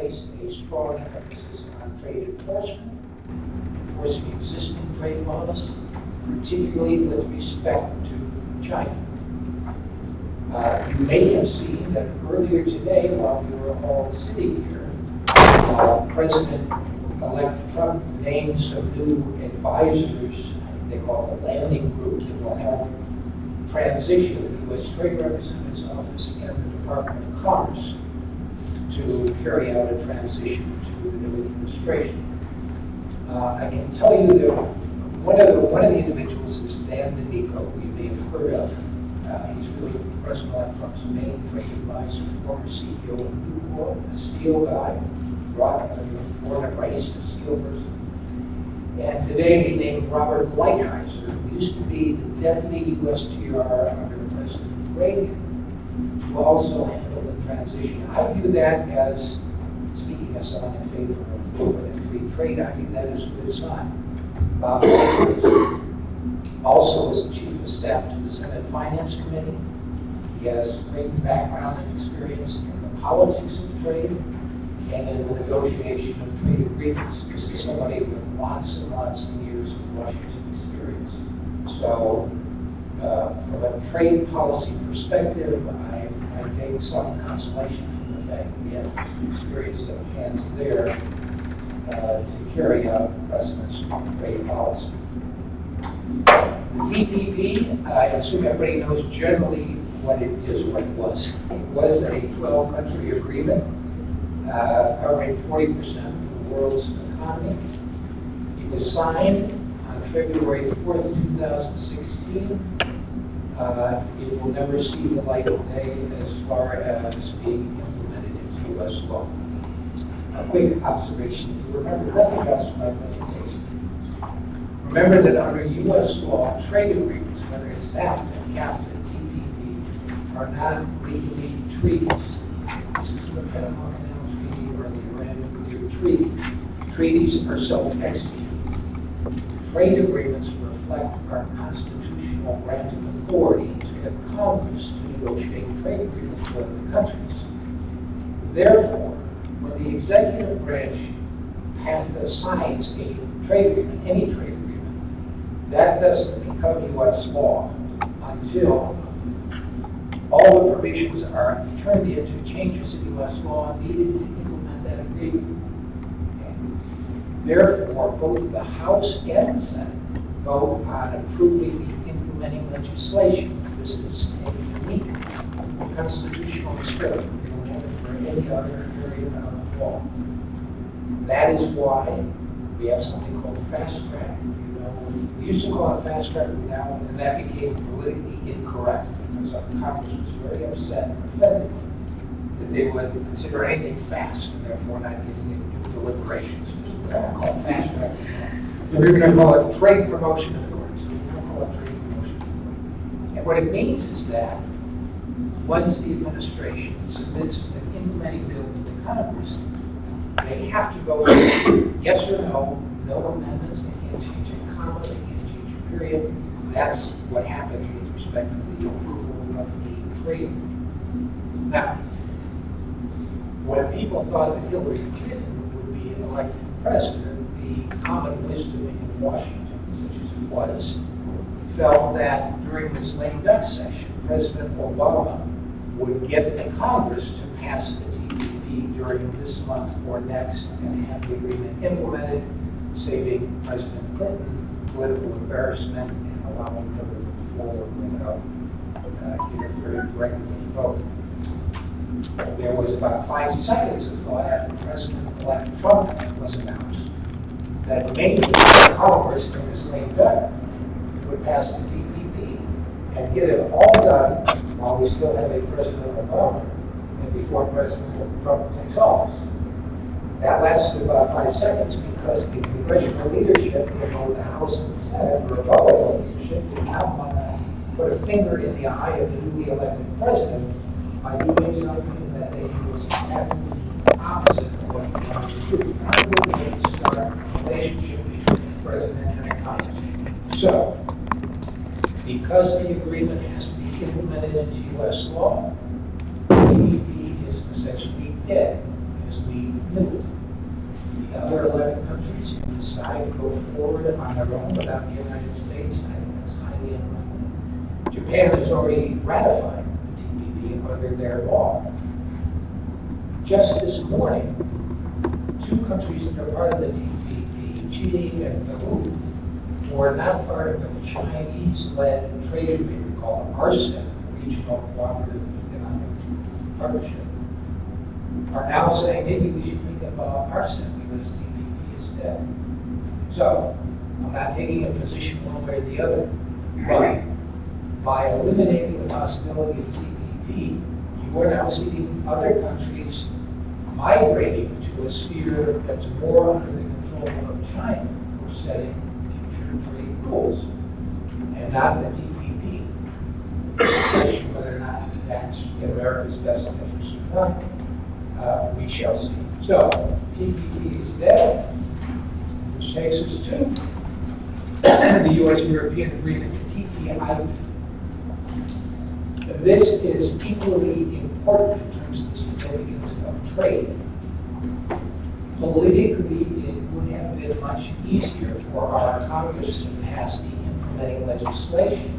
placed a strong emphasis on trade enforcement, enforcing existing trade laws, particularly with respect to China. You may have seen that earlier today, while we were all sitting here, President-elect Trump named some new advisors, they call it the landing group, that will help transition the U.S. Trade Representative's Office and the Department of Commerce to carry out a transition to the new administration. I can tell you that one of the individuals is Dan DiNico, who you may have heard of. He's really President-elect Trump's main trade advisor, former CEO of Nucor, a steel guy, born and raised a steel person. And today he named Robert Lighthizer, who used to be the deputy USTR under President Reagan, to also handle the transition. I view that as, speaking as someone in favor of open and free trade, I think that is a good sign. Bob also is the Chief of Staff to the Senate Finance Committee. He has great background and experience in the politics of trade and in the negotiation of trade agreements. This is somebody with lots and lots of years of Washington experience. So, from a trade policy perspective, I take some consolation from the fact that we have some experienced hands there to carry out the President's trade policy. The TPP, I assume everybody knows generally what it is, what it was. It was a 12-country agreement covering 40% of the world's economy. It was signed on February 4th, 2016. It will never see the light of day as far as being implemented into U.S. law. A quick observation, if you remember nothing else from my presentation. Remember that under U.S. law, trade agreements, whether it's NAFTA, CAFTA, TPP, are not legally treaties. This isn't the Panama Canal Treaty or the Iran nuclear treaty. Treaties are self-executing. Trade agreements reflect our constitutional grant of authority to the Congress to negotiate trade agreements with other countries. Therefore, when the executive branch signs a trade agreement, any trade agreement, that doesn't become U.S. law until all the provisions are turned into changes in U.S. law needed to implement that agreement. Therefore, both the House and the Senate vote on approving the implementing legislation. This is a unique constitutional experiment. We don't have it for any other area of law. That is why we have something called fast track. We used to call it fast track now, and that became politically incorrect because our Congress was very upset and offended that they would consider anything fast and therefore not giving it due deliberations. We're going to call it fast track. We're going to call it trade promotion authority. So we're going to call it trade promotion authority. And what it means is that once the administration submits an implementing bill to the Congress, they have to go yes or no, no amendments, they can't change a comma, they can't change a period. That's what happens with respect to the approval of the trade. Now, when people thought that Hillary Clinton would be elected president, the common wisdom in Washington, such as it was, felt that during this lame duck session, President Obama would get the Congress to pass the TPP during this month or next and have the agreement implemented, saving President Clinton political embarrassment and allowing her to move forward without interfering directly with the vote. There was about 5 seconds of thought after President-elect Trump was announced that maybe Congress in this lame duck would pass the TPP and get it all done while we still have a President Obama and before President Trump takes office. That lasted about 5 seconds because the congressional leadership in both the House and the Senate, the Republican leadership, did not want to put a finger in the eye of the newly elected president by doing something that they knew was exactly the opposite of what he wanted to do. Not really to start a relationship between the president and the Congress. So, because the agreement has to be implemented into U.S. law, the TPP is essentially dead as we knew it. The other 11 countries who decide to go forward on their own without the United States, I think that's highly unlikely. Japan has already ratified the TPP under their law. Just this morning, two countries that are part of the TPP, Chile and Peru, who are not part of a Chinese-led trade agreement called RCEP, the Regional Cooperative Economic Partnership, are now saying maybe we should think about RCEP because TPP is dead. So, I'm not taking a position one way or the other, but by eliminating the possibility of TPP, you are now seeing other countries migrating to a sphere that's more under the control of China for setting future trade rules, and not the TPP. Question whether or not that's in America's best interest or not, we shall see. So, TPP is dead, which takes us to the U.S.-European agreement, the TTIP. This is equally important in terms of the significance of trade. Politically, it would have been much easier for our Congress to pass the implementing legislation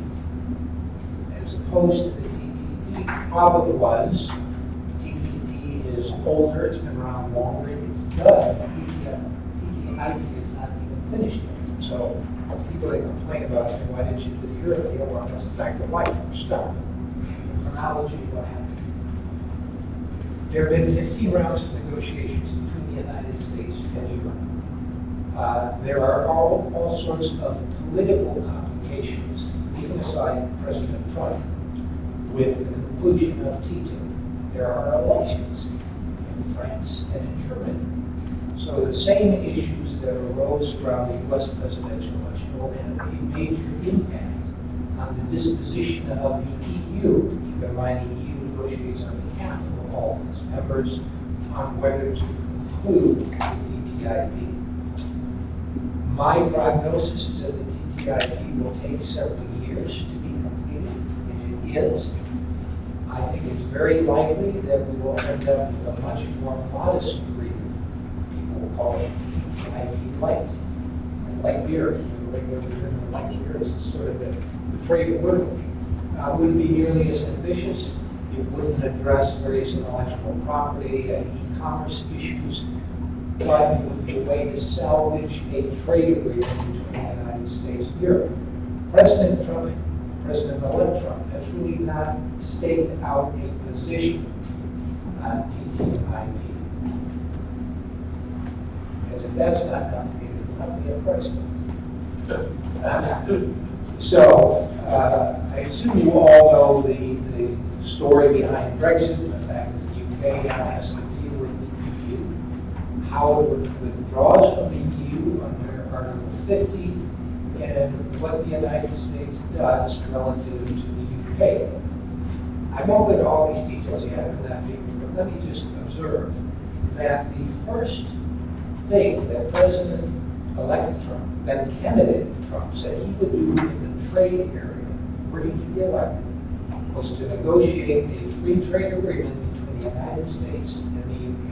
as opposed to the TPP. Problem was, TPP is older, it's been around longer, it's done. TTIP is not even finished yet. So people that complain about saying, why didn't you do the Euro deal? Well, that's a fact of life. We're stuck with chronology of what happened. There have been 15 rounds of negotiations between the United States and Europe. There are all sorts of political complications, leaving aside President Trump, with the conclusion of TTIP. There are elections in France and in Germany. So the same issues that arose around the U.S. presidential election will have a major impact on the disposition of the EU. Keep in mind, the EU negotiates on behalf of all its members on whether to conclude the TTIP. My prognosis is that the TTIP will take several years to be completed. If it is, I think it's very likely that we will end up with a much more modest agreement. People will call it TTIP light. And light beer, the regular beer and light beer is sort of the trade word. Wouldn't be nearly as ambitious. It wouldn't address various intellectual property and e-commerce issues, but it would be a way to salvage a trade agreement between the United States and Europe. President Trump, President-elect Trump, has really not staked out a position on TTIP. As if that's not complicated, he'll not be a president. So, I assume you all know the story behind Brexit, the fact that the UK now has to deal with the EU, how it withdraws from the EU under Article 50, and what the United States does relative to the UK. I won't go into all these details, you have in that paper, but let me just observe that the first thing that President-elect Trump, then candidate Trump, said he would do in the trade area where he could be elected was to negotiate a free trade agreement between the United States and the UK.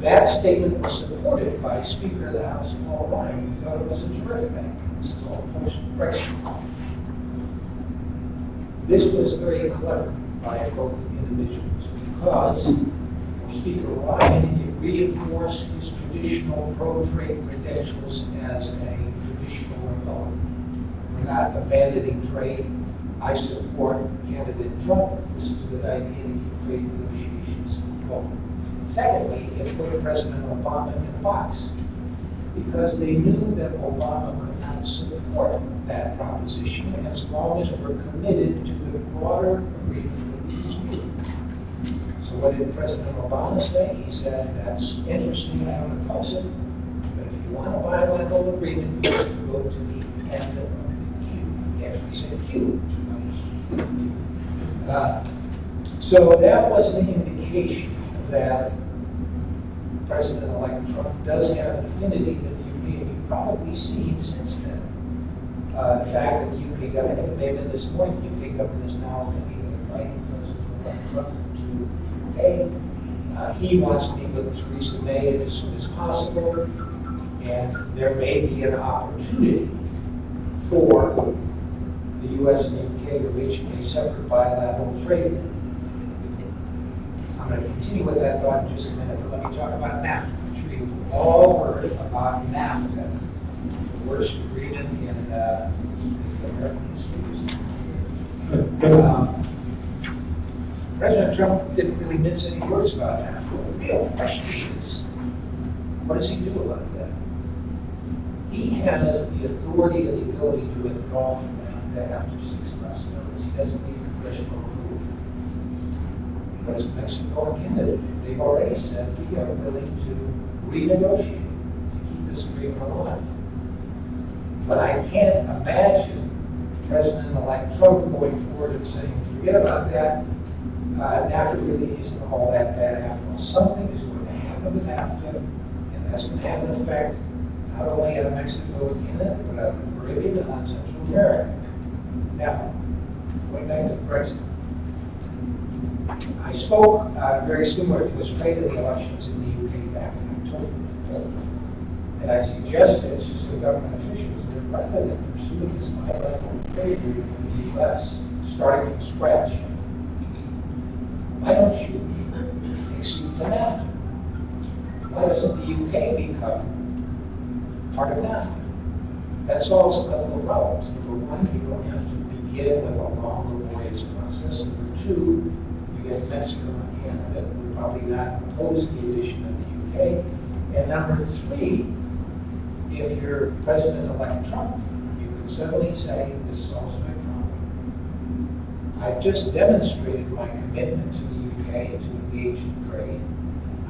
That statement was supported by Speaker of the House, Paul Ryan, who thought it was a terrific idea. This is all post-Brexit. This was very clever by both individuals because for Speaker Ryan, it reinforced his traditional pro-trade credentials as a traditional Republican. We're not abandoning trade. I support candidate Trump. This is a good idea to keep trade negotiations going. Secondly, it put President Obama in a box because they knew that Obama could not support that proposition as long as we're committed to the broader agreement with the EU. So what did President Obama say? He said, that's interesting, I don't oppose it, but if you want a bilateral agreement, you have to go to the end of the queue. He actually said queue. So that was an indication that President-elect Trump does have an affinity with the UK, and you've probably seen since then the fact that the UK government, I think it may have been this morning, the UK government is now thinking of inviting President-elect Trump to the UK He wants to meet with Theresa May as soon as possible, and there may be an opportunity for the U.S. and the UK to reach a separate bilateral trade agreement. I'm going to continue with that thought in just a minute, but let me talk about NAFTA. I'm sure you've all heard about NAFTA, the worst agreement in American history. President Trump didn't really mince any words about NAFTA. The real question is, what does he do about that? He has the authority and the ability to withdraw from NAFTA after 6 months' notice. He doesn't need congressional approval. But as Mexico and Canada do, they've already said we are willing to renegotiate to keep this agreement alive. But I can't imagine President-elect Trump going forward and saying, forget about that. NAFTA really isn't all that bad after all. Something is going to happen with NAFTA, and that's going to have an effect not only on Mexico and Canada, but on the Caribbean and on Central America. Now, going back to Brexit. I spoke very similar to this trade in the elections in the UK back in October. And I suggested to the government officials that rather than pursuing this bilateral trade agreement with the US, starting from scratch, why don't you accede to NAFTA? Why doesn't the UK become part of NAFTA? That solves a couple of problems. Number one, you don't have to begin with a long, laborious process. Number two, you get Mexico and Canada, who would probably not oppose the addition of the UK. And number three, if you're President-elect Trump, you could suddenly say, this solves my problem. I've just demonstrated my commitment to the UK to engage in trade.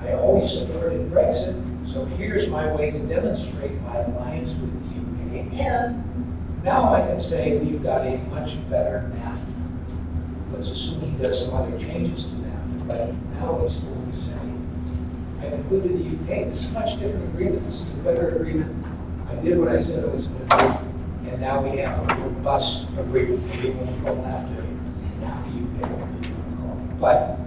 I always supported Brexit, so here's my way to demonstrate my alliance with the UK. And now I can say we've got a much better NAFTA. Let's assume he does some other changes to NAFTA, but now he's going to say, I've included the UK. This is a much different agreement. This is a better agreement. I did what I said I was going to do, and now we have a robust agreement. Maybe we won't call NAFTA UK, but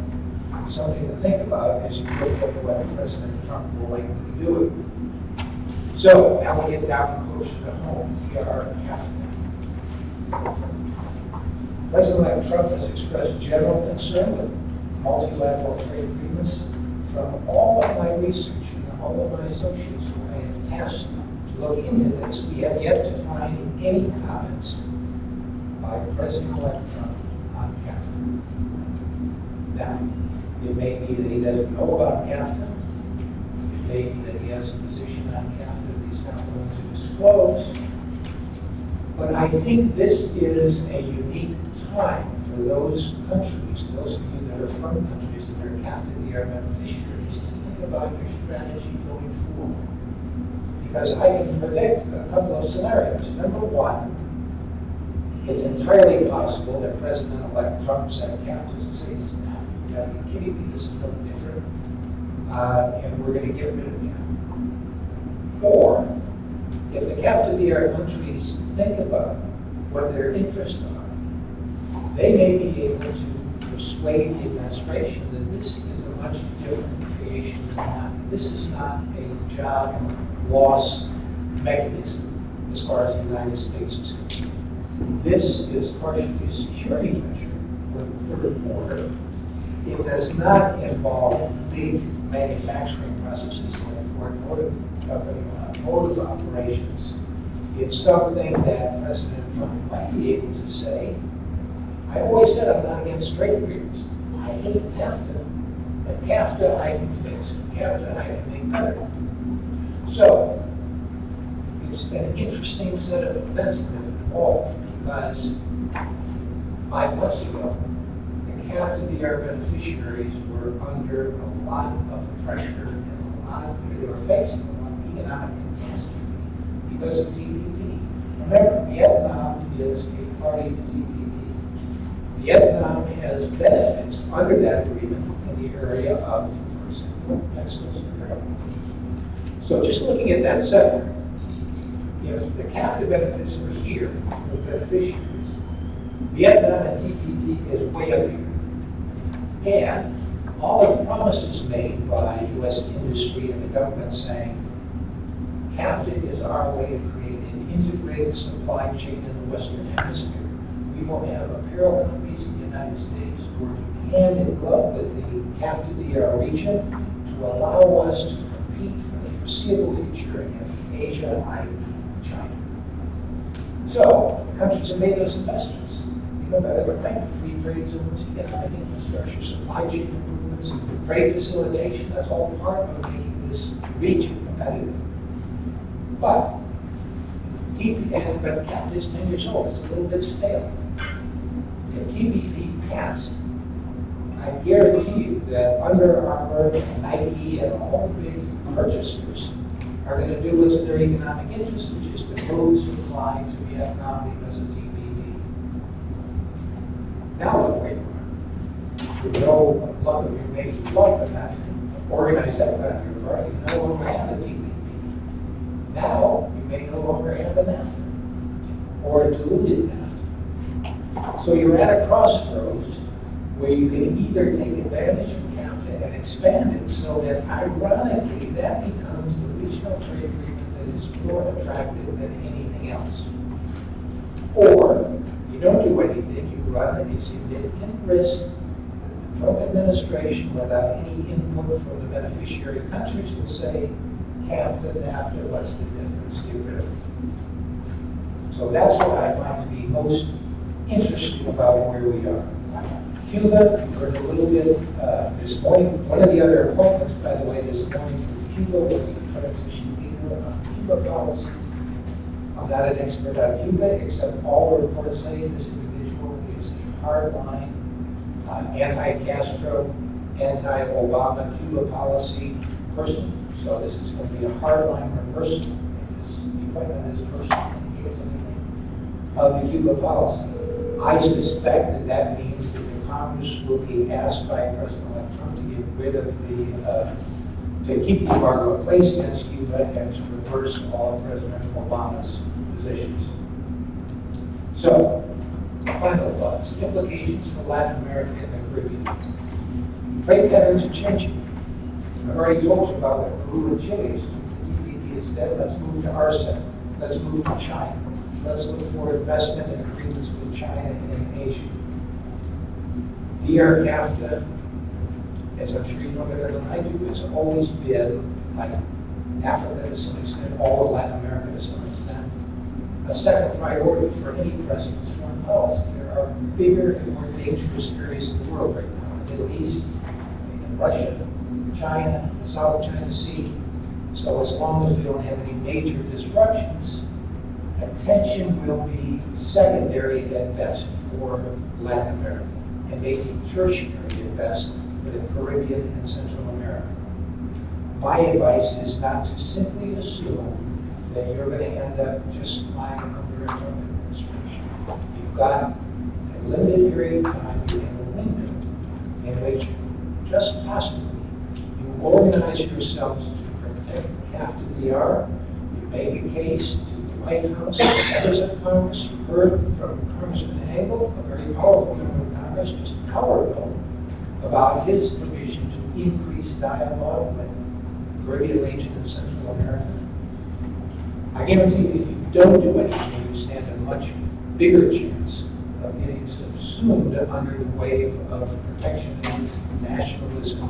something to think about as you look at what President Trump will likely be doing. So now we get down closer to home. We are NAFTA. President Trump has expressed general concern with multilateral trade agreements. From all of my research and all of my associates who I have tasked to look into this, we have yet to find any comments by President-elect Trump on CAFTA. Now, it may be that he doesn't know about CAFTA. It may be that he has a position on CAFTA that he's not willing to disclose. But I think this is a unique time for those countries, those of you that are from countries that are CAFTA-DR beneficiaries, to think about your strategy going forward. Because I can predict a couple of scenarios. Number one, it's entirely possible that President-elect Trump said CAFTA is the same as NAFTA. You gotta be kidding me, this is no different. And we're going to get rid of CAFTA. Or, if the CAFTA-DR countries think about what their interests are, they may be able to persuade the administration that this is a much different creation than NAFTA. This is not a job loss mechanism as far as the United States is concerned. This is partially a security measure for the third border. It does not involve big manufacturing processes like Ford Motor Company, motive operations. It's something that President Trump might be able to say. I always said I'm not against trade agreements. I hate NAFTA, but CAFTA I can fix. CAFTA I can make better. So, it's an interesting set of events that have evolved because 5 months ago, the CAFTA-DR beneficiaries were under a lot of pressure and they were facing a lot of economic catastrophe because of TPP. Remember, Vietnam is a party to TPP. Vietnam has benefits under that agreement in the area of, for example, textiles and apparel. So just looking at that sector, if the CAFTA benefits are here, the beneficiaries, Vietnam and TPP is way up here. And all the promises made by U.S. industry and the government saying, CAFTA is our way of creating an integrated supply chain in the Western Hemisphere. We will have apparel companies in the United States working hand in glove with the CAFTA-DR region to allow us to compete for the foreseeable future against Asia, i.e. China. So, countries have made those investments. You know better than right. Free trade zones, economic infrastructure, supply chain improvements, trade facilitation, that's all part of making this region competitive. But CAFTA is 10 years old, it's a little bit stale. If TPP passed, I guarantee you that Under Armour, Nike, and all the big purchasers are going to do what's in their economic interest, which is to move supply to Vietnam because of TPP. Now look where you are. With no luck of your major luck, but not organized effort on your part, you no longer have a TPP. Now, you may no longer have an NAFTA, or a diluted NAFTA. So you're at a crossroads where you can either take advantage of CAFTA and expand it so that, ironically, that becomes the regional trade agreement that is more attractive than anything else. Or, you don't do anything, you run a significant risk. The Trump administration, without any input from the beneficiary countries, will say, CAFTA, NAFTA, what's the difference? Get rid of it. So that's what I find to be most interesting about where we are. Cuba, we heard a little bit this morning. One of the other appointments, by the way, this morning from Cuba was the transition leader on Cuba policy. I'm not an expert on Cuba, except all the reports say this individual is a hardline, anti-Castro, anti-Obama Cuba policy person. So this is going to be a hardline reversal, because the appointment is person indicates anything, of the Cuba policy. I suspect that that means that the Congress will be asked by President-elect Trump to get rid of to keep the embargo in place against Cuba and to reverse all of President Obama's positions. So, final thoughts, implications for Latin America and the Caribbean. Trade patterns are changing. I've already told you about what Peru and Chile is doing. The TPP is dead. Let's move to RCEP. Let's move to China. Let's look for investment and agreements with China and Asia. DR CAFTA, as I'm sure you know better than I do, has always been, like Africa to some extent, all of Latin America to some extent, a second priority for any president's foreign policy. There are bigger and more dangerous areas of the world right now. The Middle East, and Russia, China, the South China Sea. So as long as we don't have any major disruptions, attention will be secondary at best for Latin America and maybe tertiary at best for the Caribbean and Central America. My advice is not to simply assume that you're going to end up just flying under a Trump administration. You've got a limited period of time, you have a window in which just possibly you organize yourselves to protect CAFTA-DR. You make a case to the White House, members of Congress. You heard from Congressman Engel, a very powerful member of Congress, just an hour ago, about his provision to increase dialogue with the Caribbean region and Central America. I guarantee you, if you don't do anything, you stand a much bigger chance of getting subsumed under the wave of protectionism, nationalism,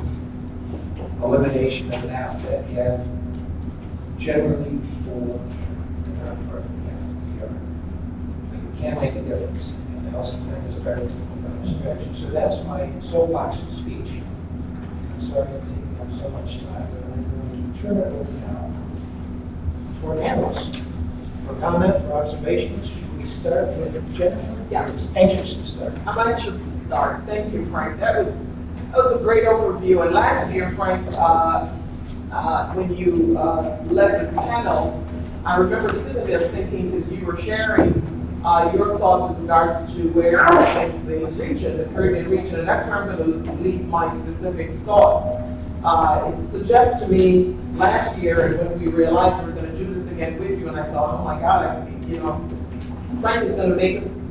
elimination of NAFTA, and generally people are not part of the NAFTA. But you can make a difference, and now sometimes it's better than distraction. So that's my soapbox speech. I'm sorry for taking up so much time, but I'm going to turn it over now to our panelists. For comment, for observations, should we start with Jennifer? Yeah. I'm anxious to start. I'm anxious to start. Thank you, Frank. That was a great overview. And last year, Frank, when you led this panel, I remember sitting there thinking, as you were sharing your thoughts with regards to where I think the region, the Caribbean region, and that's where I'm going to leave my specific thoughts. It suggests to me last year, and when we realized we were going to do this again with you, and I thought, oh my God, Frank is going to make us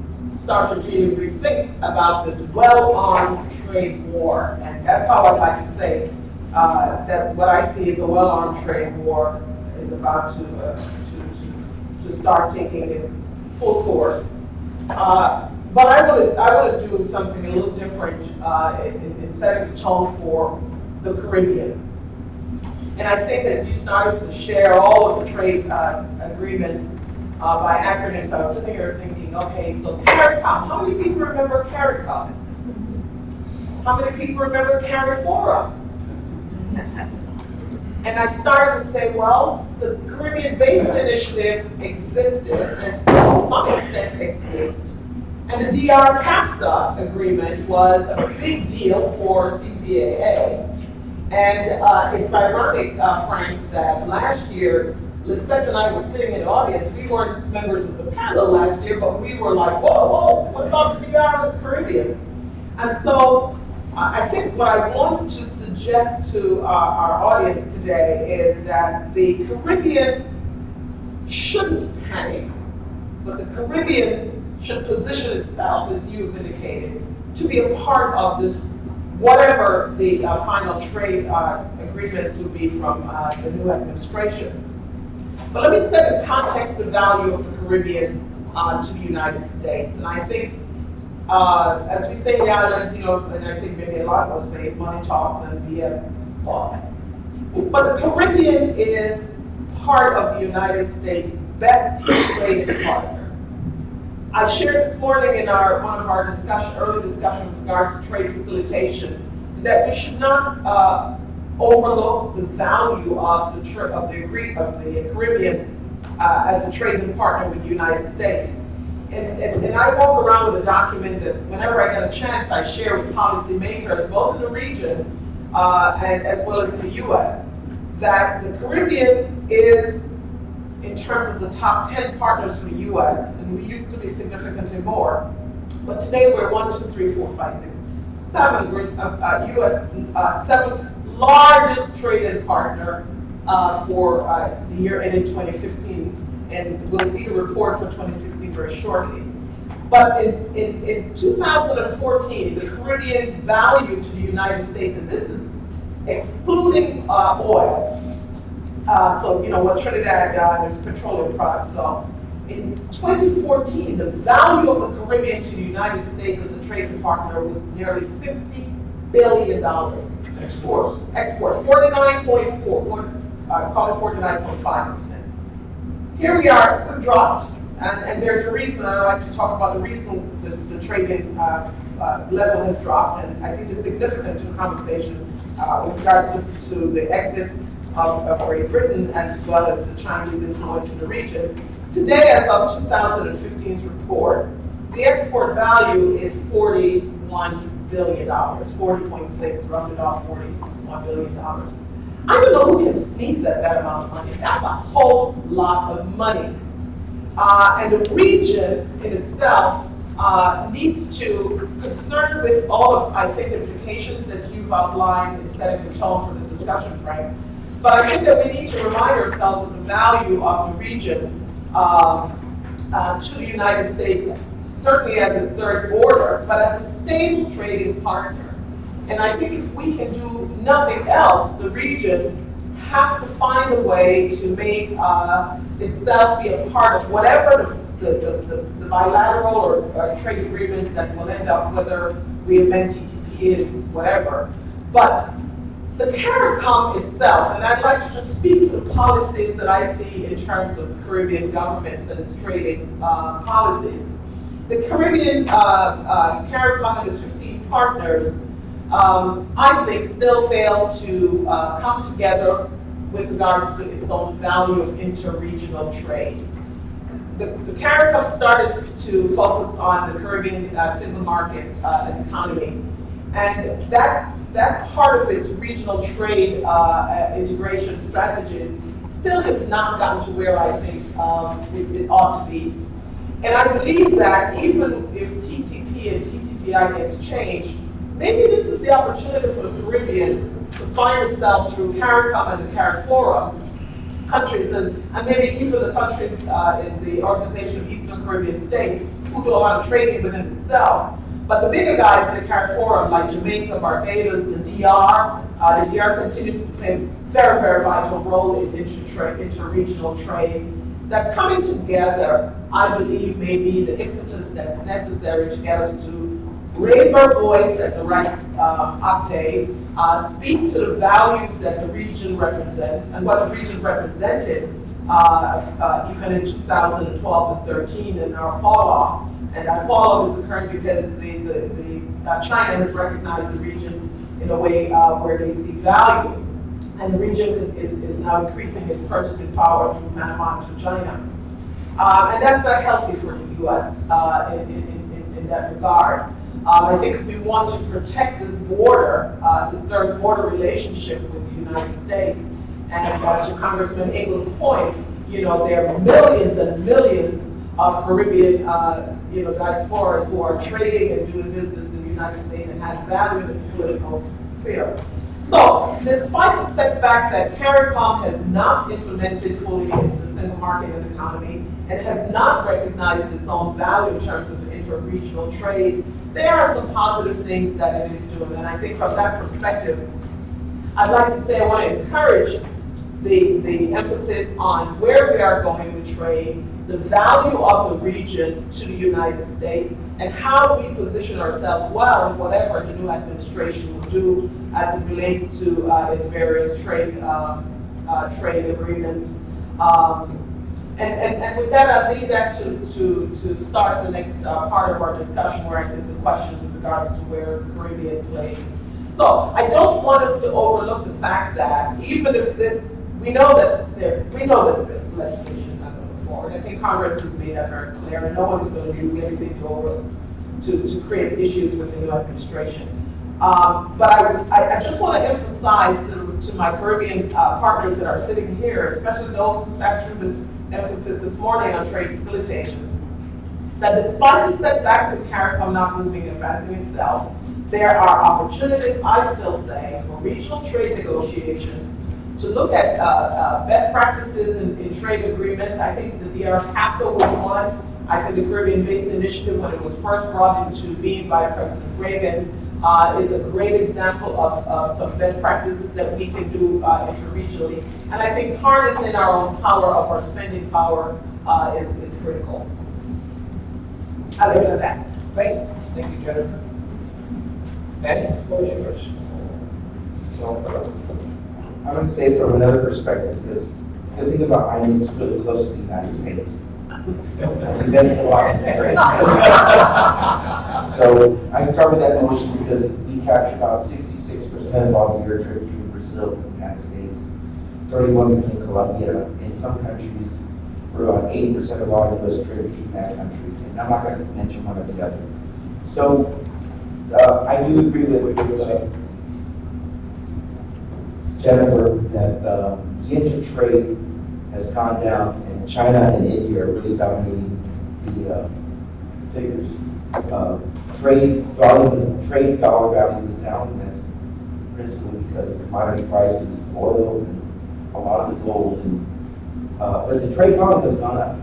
start to really rethink about this well-armed trade war. And that's how I'd like to say that what I see as a well-armed trade war is about to start taking its full force. But I want to do something a little different in setting the tone for the Caribbean. And I think as you started to share all of the trade agreements by acronyms, I was sitting here thinking, okay, so CARICOM, how many people remember CARICOM? How many people remember CARIFORUM? And I started to say, well, the Caribbean Basin Initiative existed and still to some extent exists. And the DR-CAFTA agreement was a big deal for CCAA. And it's ironic, Frank, that last year, Lisette and I were sitting in the audience. We weren't members of the panel last year, but we were like, whoa, whoa, what about the DR of the Caribbean? And so I think what I want to suggest to our audience today is that the Caribbean shouldn't panic, but the Caribbean should position itself, as you've indicated, to be a part of this, whatever the final trade agreements would be from the new administration. But let me set in context the value of the Caribbean to the United States. And I think, as we say in the islands, and I think maybe a lot of us say money talks and BS talks. But the Caribbean is part of the United States' best traded partner. I shared this morning in one of our early discussion with regards to trade facilitation that we should not overlook the value of the Caribbean as a trading partner with the United States. And I walk around with a document that whenever I get a chance, I share with policymakers, both in the region and as well as in the US, that the Caribbean is, in terms of the top 10 partners for the US, and we used to be significantly more, but today we're 1, 2, 3, 4, 5, 6, 7. We're US 7th largest traded partner for the year ended 2015. And we'll see the report for 2016 very shortly. But in 2014, the Caribbean's value to the United States, and this is excluding oil, so what Trinidad is petroleum products. So in 2014, the value of the Caribbean to the United States as a trading partner was nearly $50 billion. Export, 49.4, call it 49.5%. Here we are, we've dropped, and there's a reason, and I like to talk about the reason the trading level has dropped, and I think it's significant to the conversation with regards to the exit of Great Britain and as well as the Chinese influence in the region. Today, as of 2015's report, the export value is $41 billion, 40.6, rounded off $41 billion. I don't know who can sneeze at that amount of money. That's a whole lot of money. And the region in itself needs to, concerned with all of, I think, the implications that you've outlined in setting the tone for this discussion, Frank. But I think that we need to remind ourselves of the value of the region to the United States, certainly as its third border, but as a stable trading partner. And I think if we can do nothing else, the region has to find a way to make itself be a part of whatever the bilateral or trade agreements that will end up, whether we amend TTP and whatever. But the CARICOM itself, and I'd like to just speak to the policies that I see in terms of the Caribbean governments and its trading policies. The Caribbean CARICOM and its 15 partners I think still fail to come together with regards to its own value of interregional trade. The CARICOM started to focus on the Caribbean single market economy, and that part of its regional trade integration strategies still has not gotten to where I think it ought to be. And I believe that even if TTP and TTPI gets changed, maybe this is the opportunity for the Caribbean to find itself through CARICOM and the CARIFORUM countries, and maybe even the countries in the Organization of Eastern Caribbean States, who do a lot of trading within itself. But the bigger guys that carry forward, like Jamaica, Barbados, the DR, the DR continues to play a very, very vital role in interregional trade. That coming together, I believe, may be the impetus that's necessary to get us to raise our voice at the right octave, speak to the value that the region represents and what the region represented even in 2012 and 13 in our fall off. And that fall off is occurring because China has recognized the region in a way where they see value. And the region is now increasing its purchasing power through Panama to China. And that's not healthy for the US in that regard. I think if we want to protect this border, this third border relationship with the United States, and to Congressman Engel's point, there are millions and millions of Caribbean, diasporas who are trading and doing business in the United States and has value in this political sphere. So, despite the setback that CARICOM has not implemented fully in the single market and economy, and has not recognized its own value in terms of intra-regional trade, there are some positive things that it is doing. And I think from that perspective, I'd like to say I want to encourage the emphasis on where we are going with trade, the value of the region to the United States, and how we position ourselves well in whatever the new administration will do as it relates to its various trade agreements. And with that, I'll leave that to start the next part of our discussion, where I think the questions with regards to where the Caribbean plays. So I don't want us to overlook the fact that even if we know that the legislation is not going to move forward. I think Congress has made that very clear, and no one is going to do anything to create issues with the new administration. But I just want to emphasize to my Caribbean partners that are sitting here, especially those who sat through this emphasis this morning on trade facilitation, that despite the setbacks of CARICOM not moving and advancing itself, there are opportunities, I still say, for regional trade negotiations to look at best practices in trade agreements. I think the DR CAFTA was one. I think the Caribbean Basin Initiative, when it was first brought into being by President Reagan, is a great example of some best practices that we can do interregionally. And I think harnessing our own power of our spending power is critical. I'll leave it at that. Thank you, Jennifer. Manny, the floor is yours. So, I'm going to say it from another perspective, because the thing about Ireland is really close to the United States. We've been a lot of trade. So I start with that notion because we capture about 66% of all the air trade between Brazil and the United States, 31% between Colombia. In some countries, we're about 80% of all U.S. trade between that country. And I'm not going to mention one or the other. So I do agree with Jennifer that the inter-trade has gone down, and China and India are really dominating the figures. Trade dollar value is down, and that's principally because of commodity prices, oil, and a lot of the gold. But the trade volume has gone up.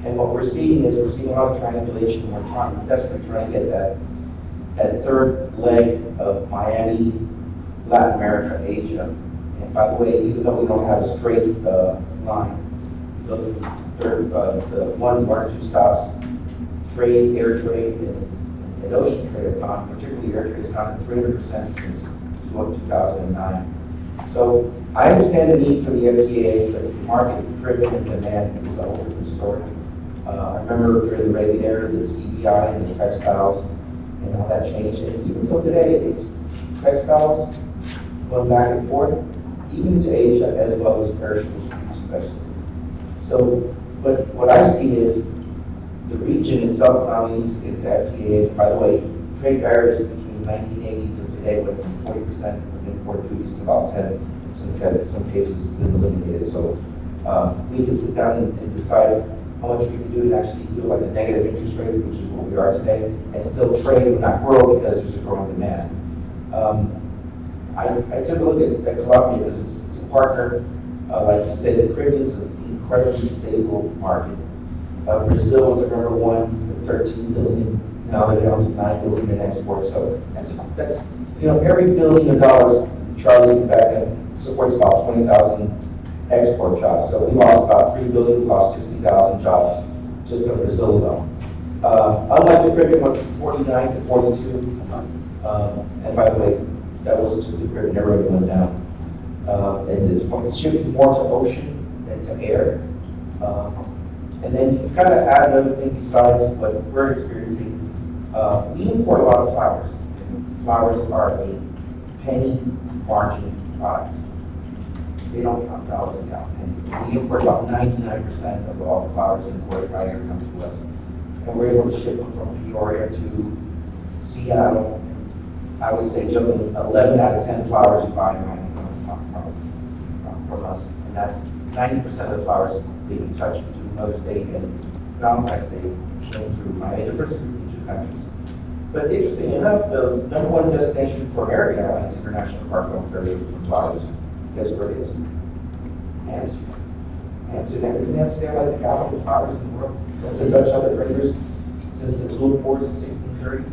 And what we're seeing is a lot of triangulation. We're desperately trying to get that third leg of Miami, Latin America, Asia. And by the way, even though we don't have a straight line, the 1 or 2 stops, trade, air trade, and ocean trade have gone, particularly air trade has gone 300% since 2009. So I understand the need for the FTAs, but the market driven and demand is a whole different story. I remember during the Reagan era, the CBI and the textiles and how that changed. And even until today, it's textiles going back and forth, even into Asia, as well as perishables, fruits and vegetables. So, but what I see is the region itself not only needs to get into FTAs. By the way, trade barriers between 1980 to today went from 40% of import duties to about 10%. In some cases, it's been eliminated. So we can sit down and decide how much we can do and actually do like a negative interest rate, which is what we are today, and still trade and not grow because there's a growing demand. I took a look at Colombia because it's a partner. Like you said, the Caribbean is an incredibly stable market. Brazil is the #1, the 13 billion, now they're down to 9 billion in exports. So that's every $1 billion Charlie back supports about 20,000 export jobs. So we lost about 3 billion, we lost 60,000 jobs just in Brazil alone. Unlike the Caribbean, went from 49 to 42. And by the way, that wasn't just the Caribbean, everybody went down. And it's shifting more to ocean than to air. And then you've got to add another thing besides what we're experiencing. We import a lot of flowers. Flowers are a penny margin product. They don't count dollars, they count pennies. We import about 99% of all the flowers imported by air come to us. And we're able to ship them from Peoria to Seattle. I would say, Joe, 11 out of 10 flowers you buy from us. And that's 90% of the flowers that you touch between Mother's Day and Valentine's Day came through Miami. The first between two countries. But interesting enough, the #1 destination for American Airlines International Cargo Commercial from flowers, guess where it is? Amsterdam. Amsterdam. Isn't Amsterdam like the capital of flowers in the world? The Dutch other framers since the tulip wars in 1630.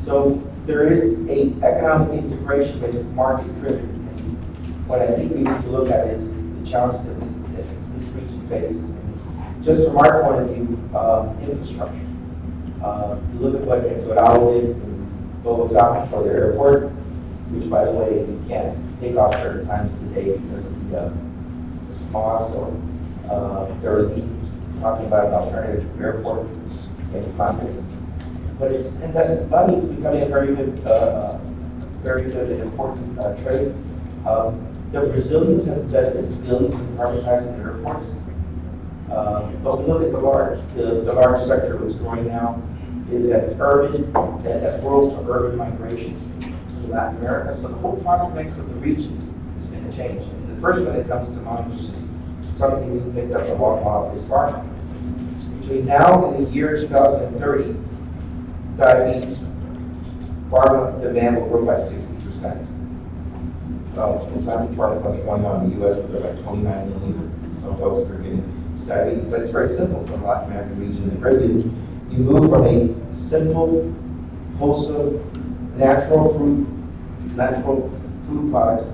So there is a economic integration, but it's market driven. And what I think we need to look at is the challenge that this region faces. Just from our point of view, infrastructure. You look at what Ecuador did in Bogota for their airport, which by the way, you can't take off certain times of the day because of the smog. So they're talking about an alternative airport in context. But it's invested money. It's becoming a very good and important trade. The Brazilians have invested billions in privatizing their airports. But we look at the large sector that's growing now is that that rural to urban migration to Latin America. So the whole product mix of the region is going to change. And the first one that comes to mind, which is something we picked up a long while, is pharma. Between now and the year 2030, diabetes, pharma demand will grow by 60%. It's not too far from what's going on in the U.S., where there are like 29 million some folks that are getting diabetes. But it's very simple for the Latin American region. The Caribbean, you move from a simple, wholesome, natural food products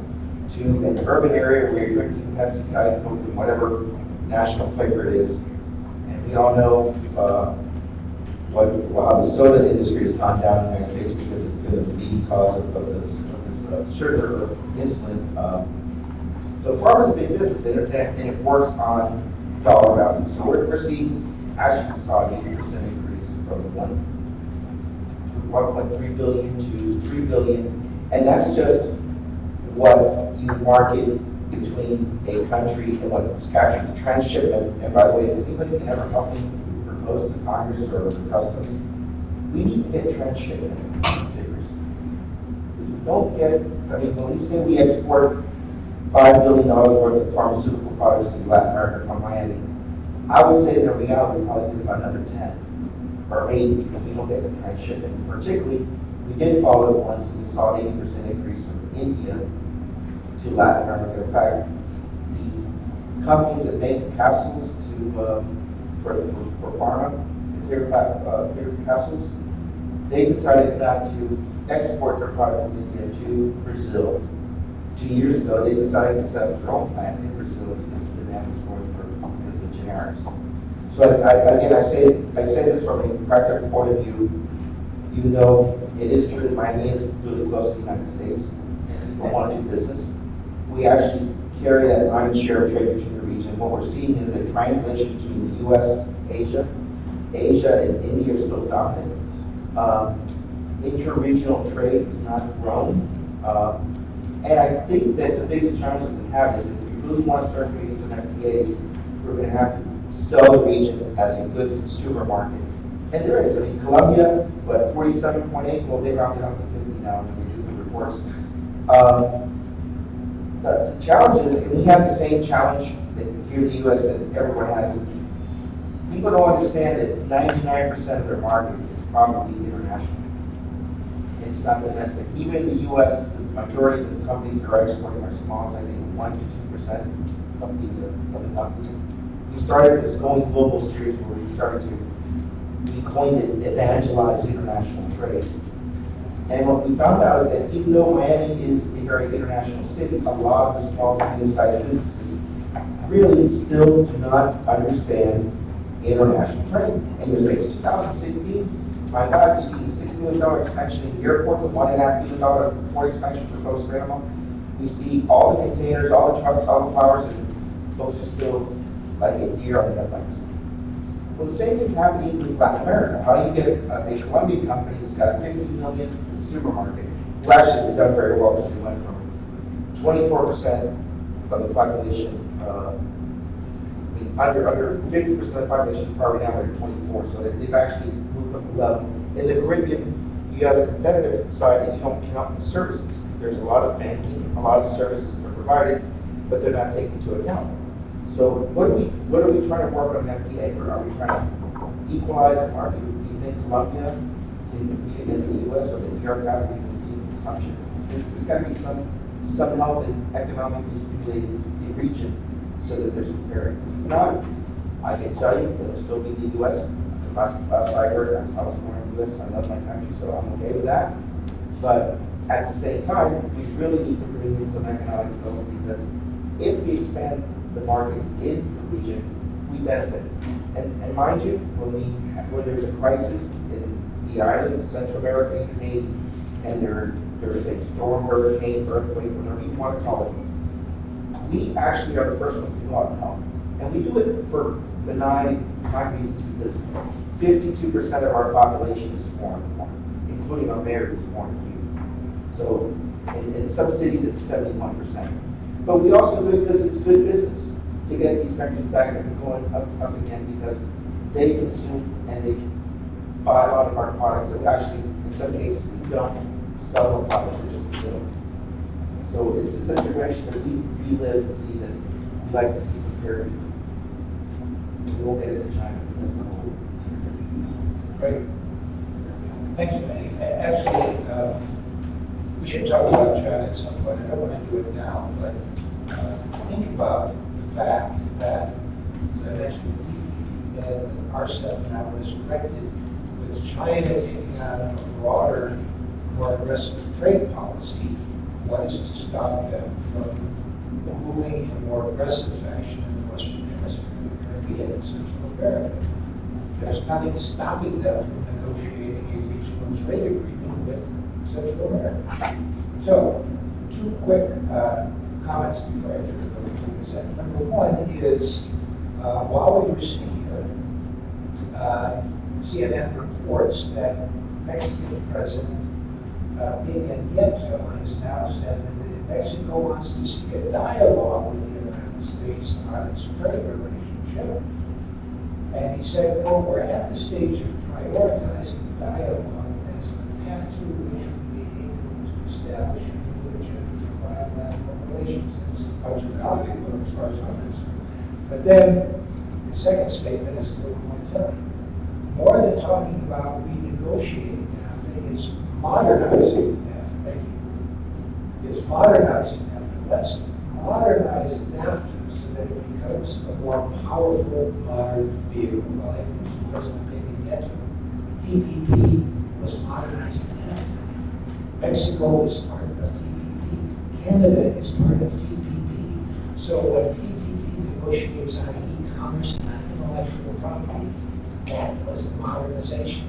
to an urban area where you're drinking Pepsi, Diet Coke, and whatever national flavor it is. And we all know how the soda industry has gone down in the United States because it's been the cause of this sugar or insulin. So pharma's a big business, and it works on dollar value. So we're seeing, actually we saw an 80% increase from 1.3 billion to 3 billion, and that's just what you market between a country and what's captured the transshipment. And by the way, if anybody can ever help me propose to Congress or the Customs, we need to get transshipment figures. If we don't get, when we say we export $5 billion worth of pharmaceutical products to Latin America from Miami, I would say that in reality, we probably get about another 10 or 8 if we don't get the transshipment. Particularly, we did follow it once and we saw an 80% increase from India to Latin America. In fact, the companies that make capsules for pharma, clear capsules, they decided not to export their product from India to Brazil. 2 years ago, they decided to set up their own plant in Brazil because the demand was growing for the generics. So again, I say this from a practical point of view, even though it is true that Miami is really close to the United States, and people want to do business, we actually carry that lion's share of trade between the region. What we're seeing is a triangulation between the U.S., Asia, and India are still dominant. Interregional trade has not grown. And I think that the biggest challenge that we have is if we really want to start creating some FTAs, we're going to have to sell the region as a good consumer market. And there is. Colombia, 47.8, well, they rounded up to 50 now when we do the reports. The challenge is, and we have the same challenge that here in the U.S. that everyone has, is people don't understand that 99% of their market is probably international. It's not domestic. Even in the U.S., the majority of the companies that are exporting are small. It's, I think, 1 to 2% of the companies. We started this Going Global series where we started to we coined it evangelize international trade. And what we found out is that even though Miami is a very international city, a lot of the small to medium-sized businesses really still do not understand international trade. And you say it's 2016, my God, you see the $6 million expansion in the airport, the $1.5 million port expansion for Costa Panama. We see all the containers, all the trucks, all the flowers, and folks are still like a deer on the headlights. Well, the same thing's happening with Latin America. How do you get a Colombian company who's got a 50 million consumer market, who actually done very well because they went from 24% of the population, under 50% of the population poverty, now they're 24, so they've actually moved up the level. In the Caribbean, you have a competitive side that you don't count the services. There's a lot of banking, a lot of services that are provided, but they're not taken into account. So what are we trying to work on in FTA? Or are we trying to equalize the market? Do you think Colombia can compete against the U.S. or the New York have to compete in consumption? There's got to be some help in economically stimulating the region so that there's parity. If not, I can tell you it'll still be the U.S. Last I heard, I was born in the U.S. I love my country, so I'm okay with that. But at the same time, we really need to bring in some economic development because if we expand the markets in the region, we benefit. And mind you, when there's a crisis in the islands, Central America, Haiti, and there is a storm, hurricane, earthquake, whatever you want to call it, we actually are the first ones to go out and help. And we do it for benign reasons because 52% of our population is foreign, including our mayor who's foreign here. So in some cities it's 71%. But we also do it because it's good business to get these countries back and going up again because they consume and they buy a lot of our products. And actually, in some cases, we don't sell the products, we just do them. So it's a situation that we live and see that we like to see some parity. We won't get into China. Great. Thanks, Manny. Actually, we should talk about China at some point. I don't want to do it now, but think about the fact that, as I mentioned, that RCEP now was erected with China taking on a broader, more aggressive trade policy. What is to stop them from moving in a more aggressive fashion in the Western Hemisphere, the Caribbean, and Central America? There's nothing stopping them from negotiating a regional trade agreement with Central America. So, two quick comments before I do this. Number one is, while we were sitting here, CNN reports that Mexican President Peña Nieto has now said that Mexico wants to seek a dialogue with the United States on its trade relationship. And he said, well, we're at the stage of prioritizing dialogue as the path through which we be able to establish a new agenda for bilateral relations. It's a bunch of gobbledygook as far as I'm concerned. But then the second statement is a little more telling. More than talking about renegotiating NAFTA, it's modernizing NAFTA. Thank you. It's modernizing NAFTA. Let's modernize NAFTA so that it becomes a more powerful, modern vehicle. Well, I think President Peña Nieto, TPP was modernizing NAFTA. Mexico is part of TPP. Canada is part of TPP. So when TPP negotiates on e-commerce and on intellectual property, that was the modernization.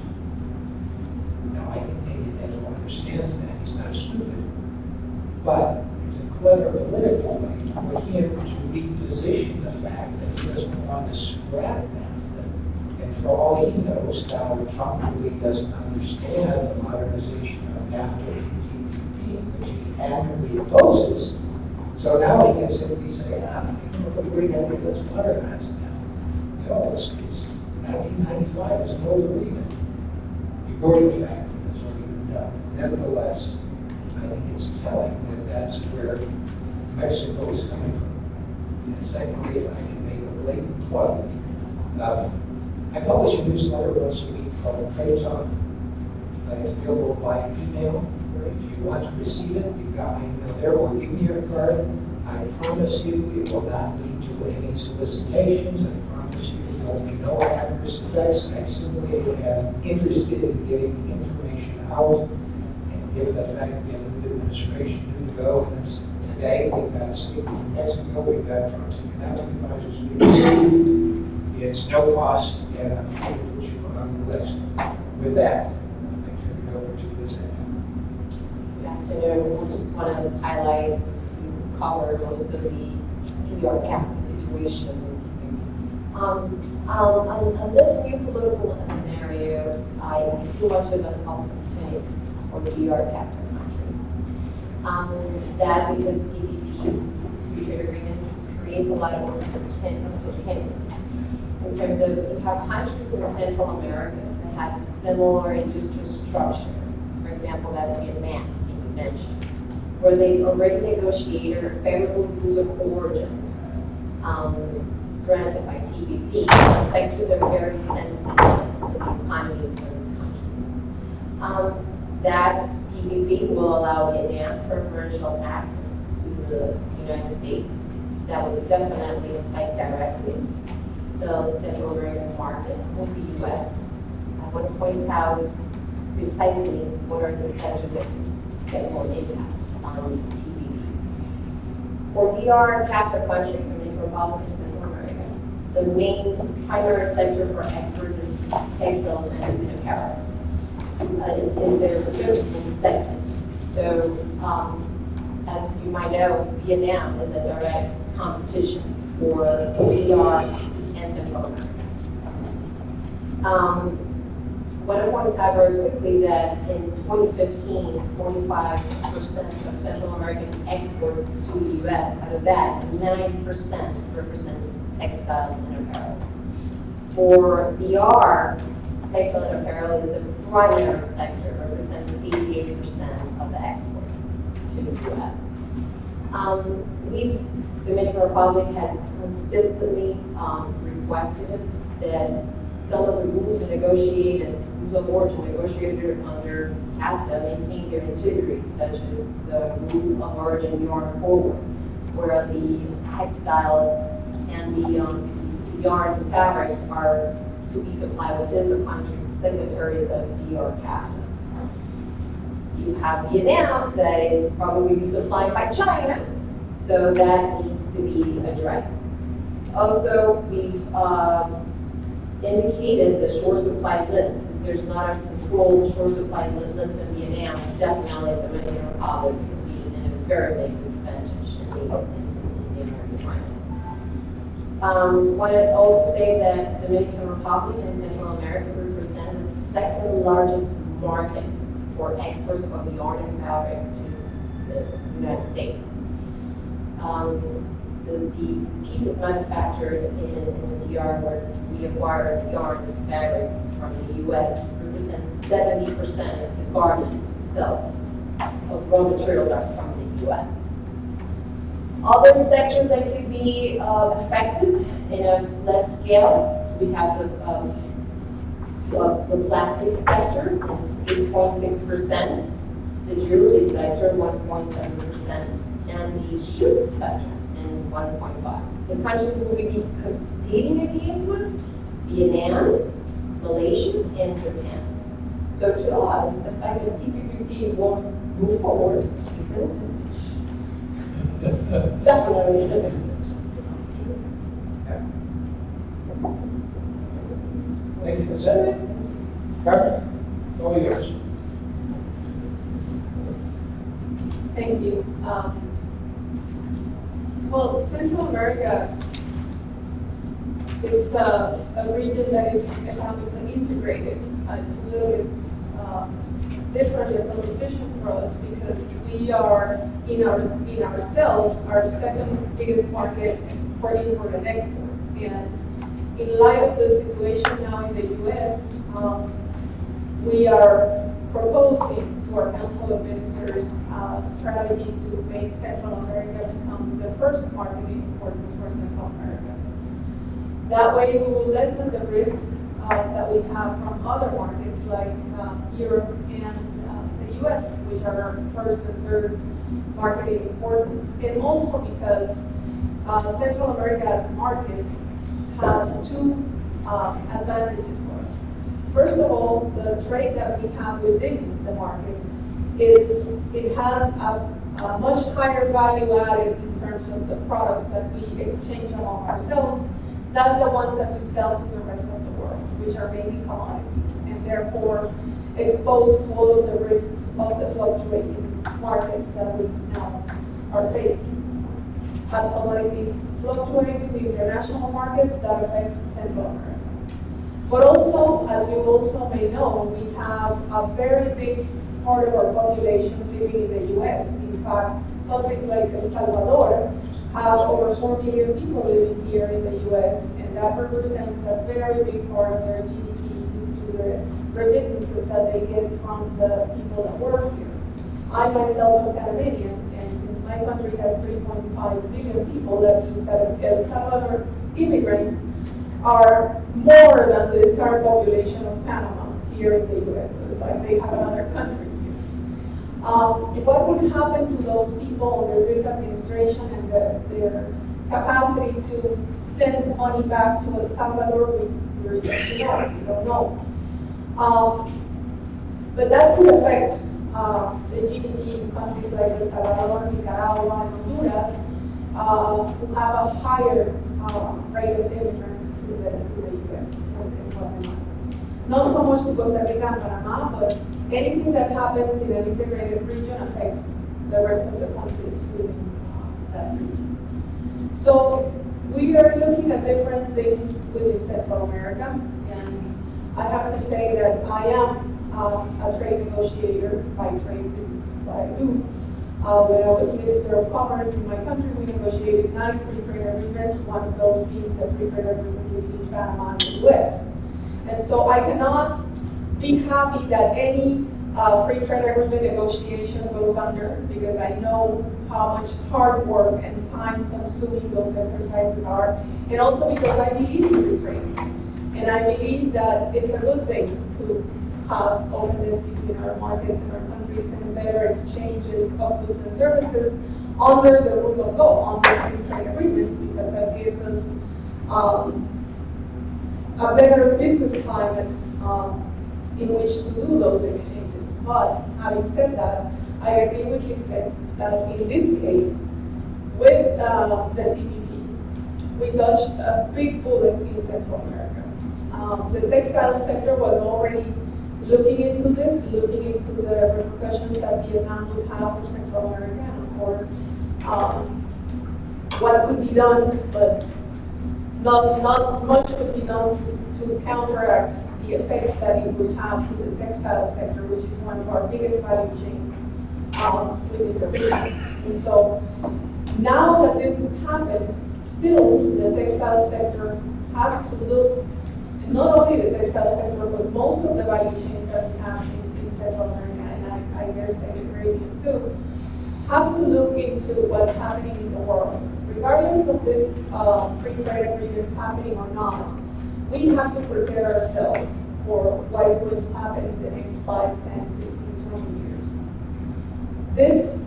Now, I think Peña Nieto understands that. He's not stupid. But it's a clever political way for him to reposition the fact that he doesn't want to scrap NAFTA. And for all he knows, Donald Trump really doesn't understand the modernization of NAFTA and TPP, which he adamantly opposes. So now he can simply say, we're going to let's modernize NAFTA. You know, it's 1995, it's an old agreement. Ignore the fact that it's already been done. Nevertheless, I think it's telling that that's where Mexico is coming from. And secondly, if I can make a blatant plug, I publish a newsletter once a week called Trade Talk. It's available by email. If you want to receive it, you've got my email there, or give me your card. I promise you it will not lead to any solicitations. I promise promise you there will be no adverse effects. I simply am interested in getting the information out. And given the fact we have a new administration, new developments today, we've got a speaker from Mexico, we've got from some economic advisors speaking. It's no cost, and I'm sure to put you on the list. With that, I turn it over to this end. Good afternoon. I just want to highlight, you covered most of the DR cap situation. On this new political scenario, I see much of an opportunity for DR capital countries. That because TPP, Free Trade Agreement, creates a lot of uncertainty. In terms of, you have countries in Central America that have similar industrial structure. For example, that's Vietnam, you mentioned, where they've already negotiated a favorable rules of origin granted by TPP. The sectors are very sensitive to the economies of these countries. That TPP will allow Vietnam preferential access to the United States. That will definitely affect directly the Central American markets and the U.S. I want to point out precisely what are the sectors that get more impact on TPP. For DR capital country, Dominican Republic and Central America, the main primary sector for exports is textiles and apparel. Is their principal segment. So, as you might know, Vietnam is a direct competition for DR and Central America. I want to point out very quickly that in 2015, 45% of Central American exports to the U.S., out of that, 9% represented textiles and apparel. For DR, textile and apparel is the primary sector, represents 88% of the exports to the U.S. Dominican Republic has consistently requested that some of the rules negotiated, rules of origin negotiated under CAFTA maintain their integrity, such as the rule of origin yarn forward, where the textiles and the yarns and fabrics are to be supplied within the country's signatories of DR CAFTA. You have Vietnam that is probably supplied by China, so that needs to be addressed. Also, we've indicated the short supply list. If there's not a controlled short supply list in Vietnam, definitely Dominican Republic could be in a very big disadvantage in the American markets. I want to also say that Dominican Republic and Central America represent the second largest markets for exports of yarn and fabric to the United States. The pieces manufactured in the DR where we acquire yarns and fabrics from the U.S. represents 70% of the garment itself of raw materials are from the U.S. Other sectors that could be affected in a less scale, we have the plastic sector, 8.6%, the jewelry sector, 1.7%, and the shoe sector, 1.5. The countries we will be competing against with Vietnam, Malaysia, and Japan. So to us, the fact that TPP won't move forward is an advantage. It's definitely an advantage. Thank you, Senator. Carmen, all yours. Thank you. Well, Central America is a region that is economically integrated. It's a little bit different in proposition for us because we are, in ourselves, our second biggest market for import and export. And in light of the situation now in the U.S., we are proposing to our Council of Ministers strategy to make Central America become the first marketing important for Central America. That way we will lessen the risk that we have from other markets like Europe and the US, which are our first and third marketing importance. And also because Central America as a market has two advantages for us. First of all, the trade that we have within the market it has a much higher value added in terms of the products that we exchange among ourselves than the ones that we sell to the rest of the world, which are mainly commodities, and therefore exposed to all of the risks of the fluctuating markets that we now are facing. As commodities fluctuate in the international markets, that affects Central America. But also, as you also may know, we have a very big part of our population living in the US. In fact, countries like El Salvador have over 4 million people living here in the US, and that represents a very big part of their GDP due to the remittances that they get from the people that work here. I myself am Panamanian, and since my country has 3.5 million people, that means that El Salvador's immigrants are more than the entire population of Panama here in the US. So it's like they have another country here. What would happen to those people under this administration and their capacity to send money back to El Salvador? We don't know. But that could affect the GDP in countries like El Salvador, Nicaragua, and Honduras, who have a higher rate of immigrants to the US and Guatemala. Not so much to Costa Rica and Panama, but anything that happens in an integrated region affects the rest of the countries within that region. So we are looking at different things within Central America, and I have to say that I am a trade negotiator by trade. This is what I do. When I was Minister of Commerce in my country, we negotiated 9 free trade agreements, one of those being the free trade agreement between Panama and the US. And so I cannot be happy that any free trade agreement negotiation goes under, because I know how much hard work and time consuming those exercises are, and also because I believe in free trade. And I believe that it's a good thing to have openness between our markets and our countries and better exchanges of goods and services under the rule of law, under free trade agreements, because that gives us a better business climate in which to do those exchanges. But having said that, I agree with Lisette that in this case, with the TPP, we dodged a big bullet in Central America. The textile sector was already looking into this, looking into the repercussions that Vietnam would have for Central America, and of course, what could be done, but not much could be done to counteract the effects that it would have to the textile sector, which is one of our biggest value chains within the region. And so now that this has happened, still the textile sector has to look, not only the textile sector, but most of the value chains that we have in Central America, and I dare say the Caribbean too, have to look into what's happening in the world. Regardless of this free trade agreements happening or not, we have to prepare ourselves for what is going to happen in the next 5, 10, 15, 20 years. These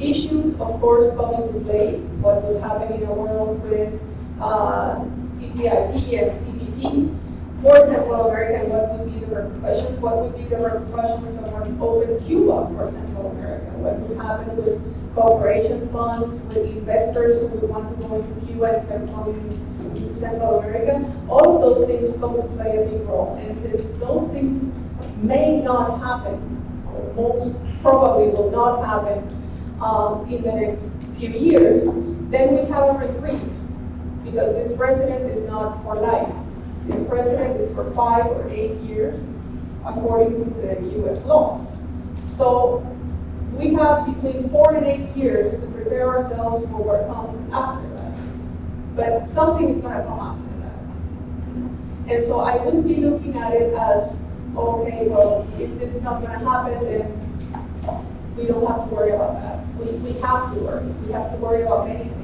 issues, of course, come into play. What will happen in a world with TTIP and TPP for Central America, and what would be the repercussions? What would be the repercussions of an open Cuba for Central America? What would happen with cooperation funds, with investors who would want to go into Cuba instead of coming into Central America? All of those things come to play a big role. And since those things may not happen, or most probably will not happen in the next few years, then we have a reprieve, because this president is not for life. This president is for 5 or 8 years, according to the US laws. So we have between 4 and 8 years to prepare ourselves for what comes after that. But something is going to come after that. And so I wouldn't be looking at it as, okay, well, if this is not going to happen, then we don't have to worry about that. We have to worry. We have to worry about many things.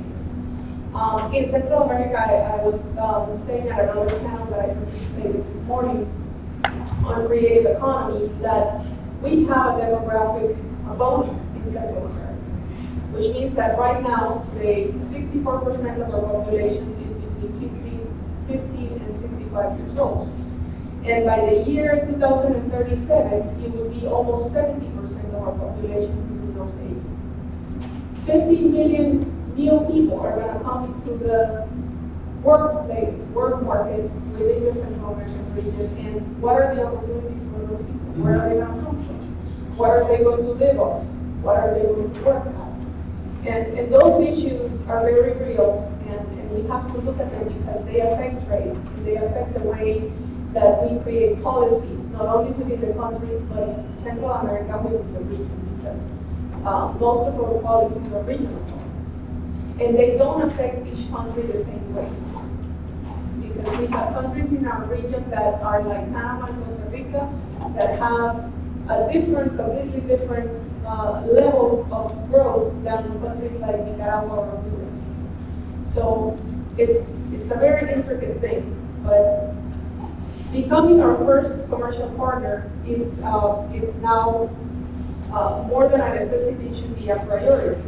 In Central America, I was saying at another panel that I participated this morning on creative economies that we have a demographic bonus in Central America, which means that right now, today, 64% of our population is between 50 65 years old. And by the year 2037, it will be almost 70% of our population between those ages. 50 million new people are going to come into the workplace, work market within the Central American region. And what are the opportunities for those people? Where are they going to come from? What are they going to live off? What are they going to work at? And those issues are very real, and we have to look at them because they affect trade, and they affect the way that we create policy, not only within the countries, but in Central America, within the region, because most of our policies are regional policies. And they don't affect each country the same way. Because we have countries in our region that are like Panama and Costa Rica that have a different, completely different level of growth than countries like Nicaragua or Honduras. So it's a very intricate thing, but becoming our first commercial partner is it's now more than a necessity, it should be a priority,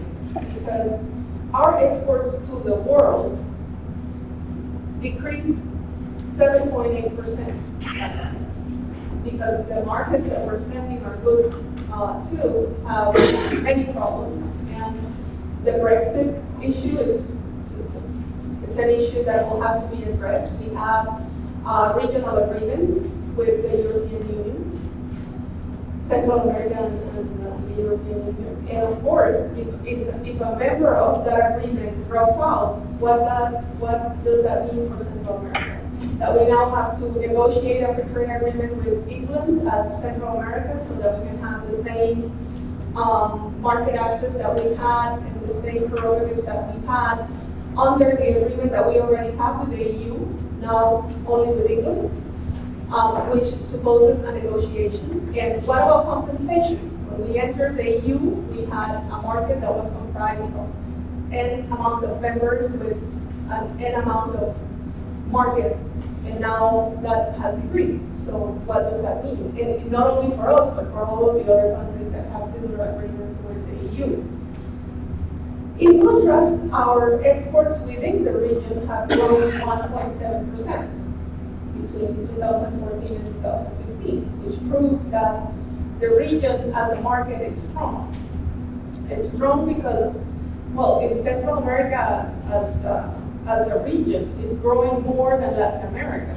because our exports to the world decreased 7.8% because the markets that we're sending our goods to have many problems, and the Brexit issue is it's an issue that will have to be addressed. We have a regional agreement with the European Union, Central America and the European Union. And of course, if a member of that agreement drops out, what does that mean for Central America? That we now have to negotiate a free trade agreement with England as Central America so that we can have the same market access that we had and the same prerogatives that we had under the agreement that we already have with the EU, now only with England, which supposes a negotiation. And what about compensation? When we entered the EU, we had a market that was comprised of n amount of members with an n amount of market, and now that has decreased. So what does that mean? And not only for us, but for all of the other countries that have similar agreements with the EU. In contrast, our exports within the region have grown 1.7% between 2014 and 2015, which proves that the region as a market is strong. It's strong because, well, in Central America as a region is growing more than Latin America,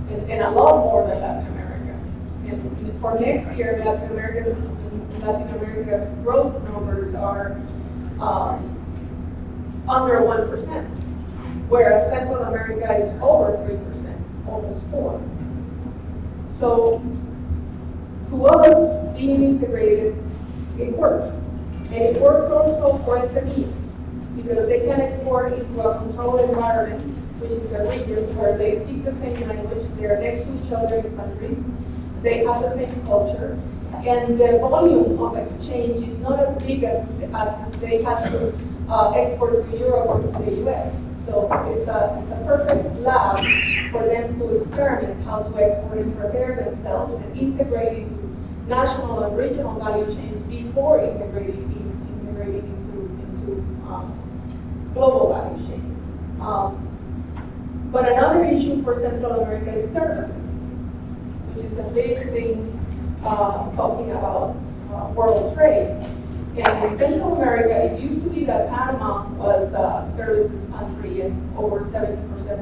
and a lot more than Latin America. And for next year, Latin America's growth numbers are under 1%, whereas Central America is over 3%, almost 4%. So to us, being integrated, it works. And it works also for SMEs, because they can export into a controlled environment, which is the region where they speak the same language, they're next to each other in countries, they have the same culture, and the volume of exchange is not as big as if they had to export to Europe or to the US. So it's a perfect lab for them to experiment how to export and prepare themselves and integrate into national and regional value chains before integrating into global value chains. But another issue for Central America is services, which is a big thing talking about world trade. And in Central America, it used to be that Panama was a services country, and over 70%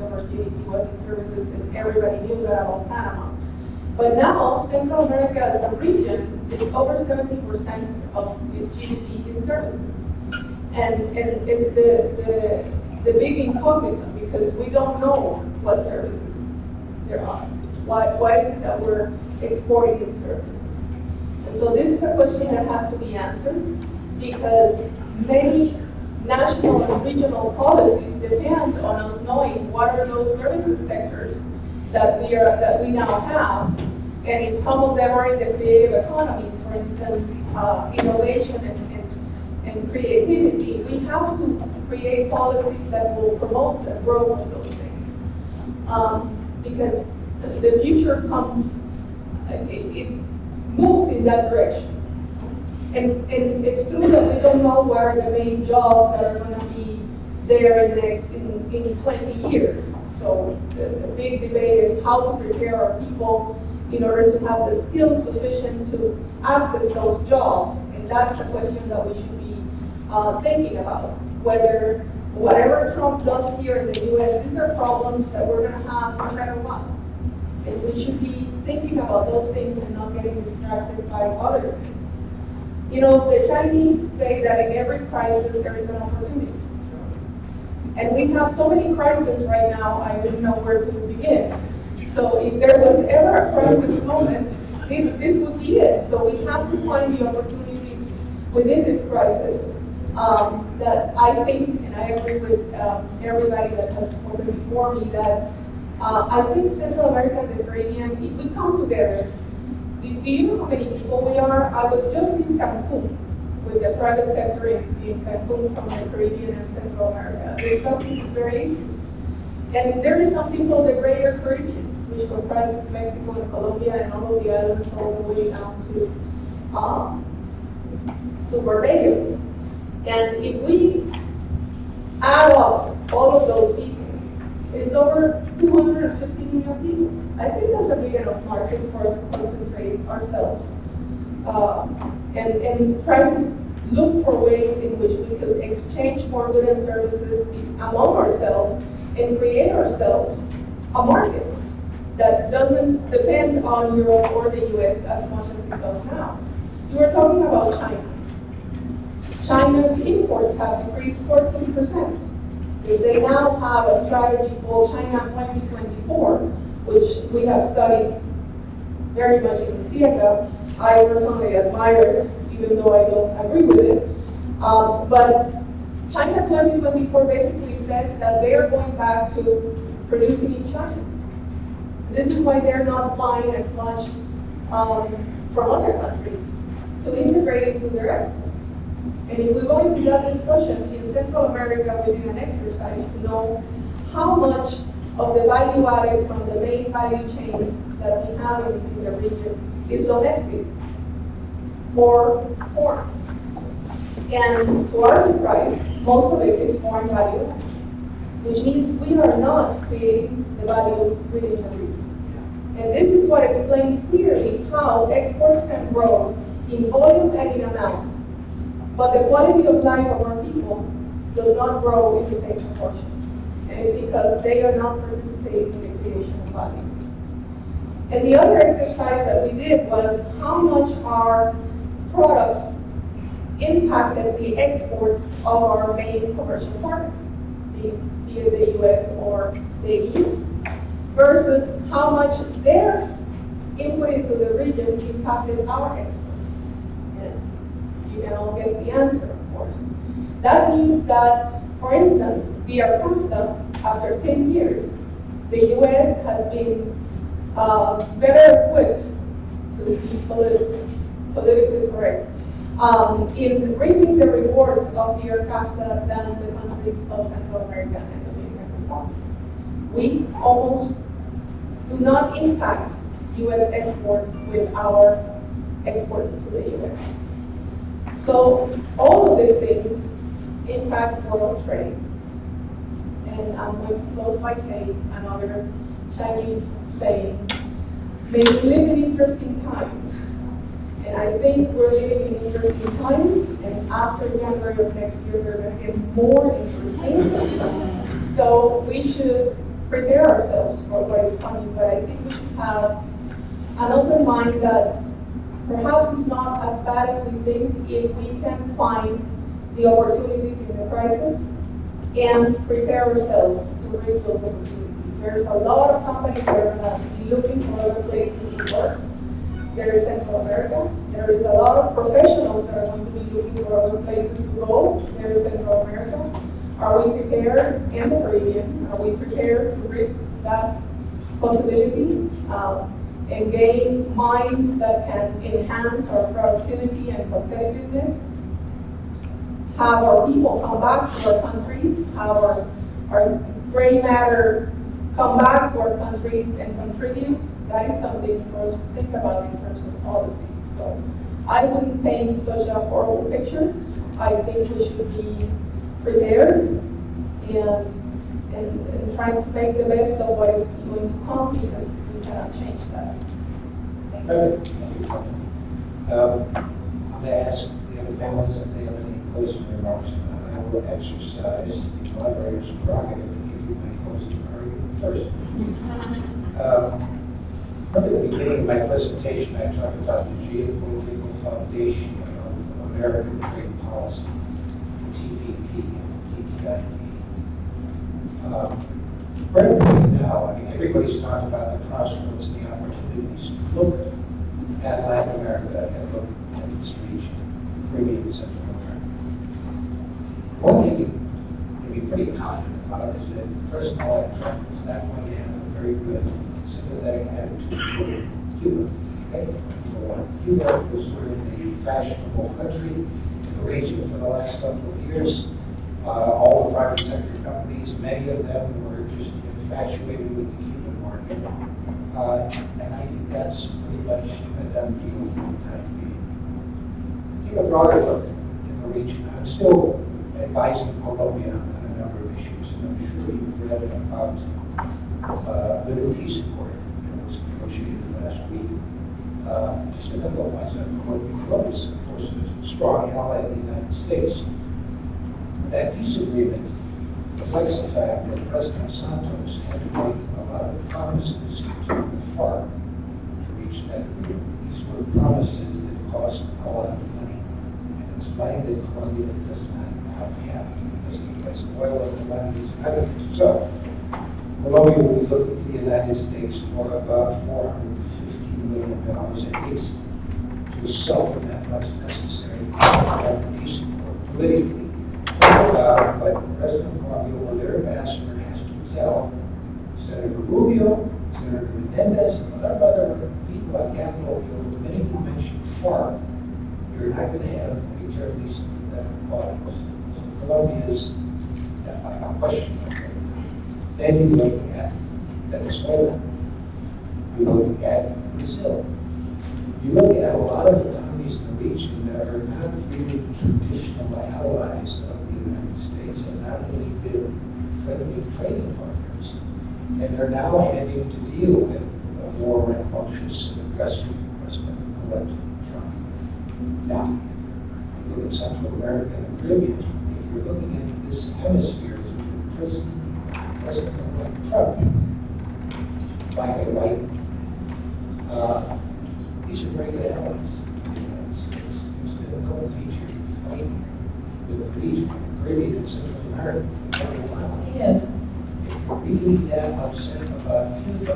of our GDP was in services, and everybody knew that about Panama. But now, Central America as a region is over 70% of its GDP in services. And it's the big incognito, because we don't know what services there are. Why is it that we're exporting in services? And so this is a question that has to be answered, because many national and regional policies depend on us knowing what are those services sectors that we now have, and if some of them are in the creative economies, for instance, innovation and creativity, we have to create policies that will promote the growth of those things, because the future comes, it moves in that direction. And it's true that we don't know where the main jobs that are going to be there in 20 years. So the big debate is how to prepare our people in order to have the skills sufficient to access those jobs. And that's a question that we should be thinking about. Whether whatever Trump does here in the US, these are problems that we're gonna have no matter what. And we should be thinking about those things and not getting distracted by other things. You know, the Chinese say that in every crisis there is an opportunity. And we have so many crises right now, I wouldn't know where to begin. So if there was ever a crisis moment, this would be it. So we have to find the opportunities within this crisis that I think, and I agree with everybody that has spoken before me, that I think Central America and the Caribbean, if we come together, do you know how many people we are? I was just in Cancun with the private sector in Cancun from the Caribbean and Central America, discussing this very issue. And there is something called the Greater Caribbean, which comprises Mexico and Colombia and all of the islands all the way down to Barbados. And if we add up all of those people, it's over 250 million people. I think that's a big enough market for us to concentrate ourselves and try to look for ways in which we could exchange more goods and services among ourselves and create ourselves a market that doesn't depend on Europe or the US as much as it does now. You were talking about China. China's imports have decreased 14%. They now have a strategy called China 2024, which we have studied very much in CIECA. I personally admire it, even though I don't agree with it. But China 2024 basically says that they are going back to producing in China. This is why they're not buying as much from other countries to integrate into their exports. And if we go into that discussion in Central America, we did an exercise to know how much of the value added from the main value chains that we have in the region is domestic or foreign. And to our surprise, most of it is foreign value added, which means we are not creating the value within the region. And this is what explains clearly how exports can grow in volume and in amount, but the quality of life of our people does not grow in the same proportion. And it's because they are not participating in the creation of value. And the other exercise that we did was how much our products impacted the exports of our main commercial partners, be it the US or the EU, versus how much their input into the region impacted our exports. You can all guess the answer, of course. That means that, for instance, the NAFTA, after 10 years, the US has been better equipped to be politically correct in reaping the rewards of the NAFTA than the countries of Central America and the Dominican Republic. We almost do not impact US exports with our exports to the US. So all of these things impact world trade. And I'm going to close by saying another Chinese saying, may we live in interesting times. And I think we're living in interesting times, and after January of next year, they're going to get more interesting. So we should prepare ourselves for what is coming, but I think we should have an open mind that perhaps it's not as bad as we think if we can find the opportunities in the crisis and prepare ourselves to reach those opportunities. There's a lot of companies that are going to be looking for other places to work. There is Central America. There is a lot of professionals that are going to be looking for other places to go. There is Central America. Are we prepared in the Caribbean? Are we prepared to reap that possibility? And gain minds that can enhance our productivity and competitiveness, have our people come back to our countries, have our gray matter come back to our countries and contribute. That is something for us to think about in terms of policy. So I wouldn't paint such a horrible picture. I think we should be prepared and trying to make the best of what is going to come, because we cannot change that. Perfect. Thank you. I'm going to ask the other panelists if they have any closing remarks. I will exercise the moderator's prerogative and give you my closing argument first. From the beginning of my presentation, I talked about the geopolitical foundation of American trade policy, the TPP and TTIP. Right now, I mean, everybody's talking about the crossroads and the opportunities. Look at Latin America and look at this region, Caribbean, Central America. One thing you can be pretty confident about is that President-elect Trump is not going to have a very good sympathetic attitude toward Cuba. Okay? Cuba was sort of the fashionable country in the region for the last couple of years. All the private sector companies, many of them were just infatuated with the Cuban market. And I think that's pretty much a done deal for the time being. Take a broader look in the region. I'm still advising Colombia on a number of issues, and I'm sure you've read about the new peace accord that was negotiated last week. Just a couple of points on Colombia. Colombia is, of course, a strong ally of the United States. That peace agreement reflects the fact that President Santos had to make a lot of promises to the FARC to reach that agreement. These were promises that cost a lot of money, and it's money that Colombia does not now have because it has oil and commodities and other things. So, Colombia will be looking to the United States for about $450 million at least to supplement what's necessary to have the peace accord politically. But the President of Colombia or their ambassador has to tell Senator Rubio, Senator Menendez, and a lot of other people on Capitol Hill, the minute you mention FARC, you're not going to have a terribly sympathetic audience. So Colombia is a question. Then you look at Venezuela. You look at Brazil. You look at a lot of economies in the region that are not really traditional allies of the United States, have not really been friendly trading partners, and they're now having to deal with a more rambunctious and aggressive President-elect Trump. Now, you look at Central America and the Caribbean. If you're looking at this hemisphere through the prism of President-elect Trump, black and white, these are very good allies of the United States. There's been a couple of major fighting with the region, the Caribbean and Central America for quite a while. And if you're really that upset about Cuba,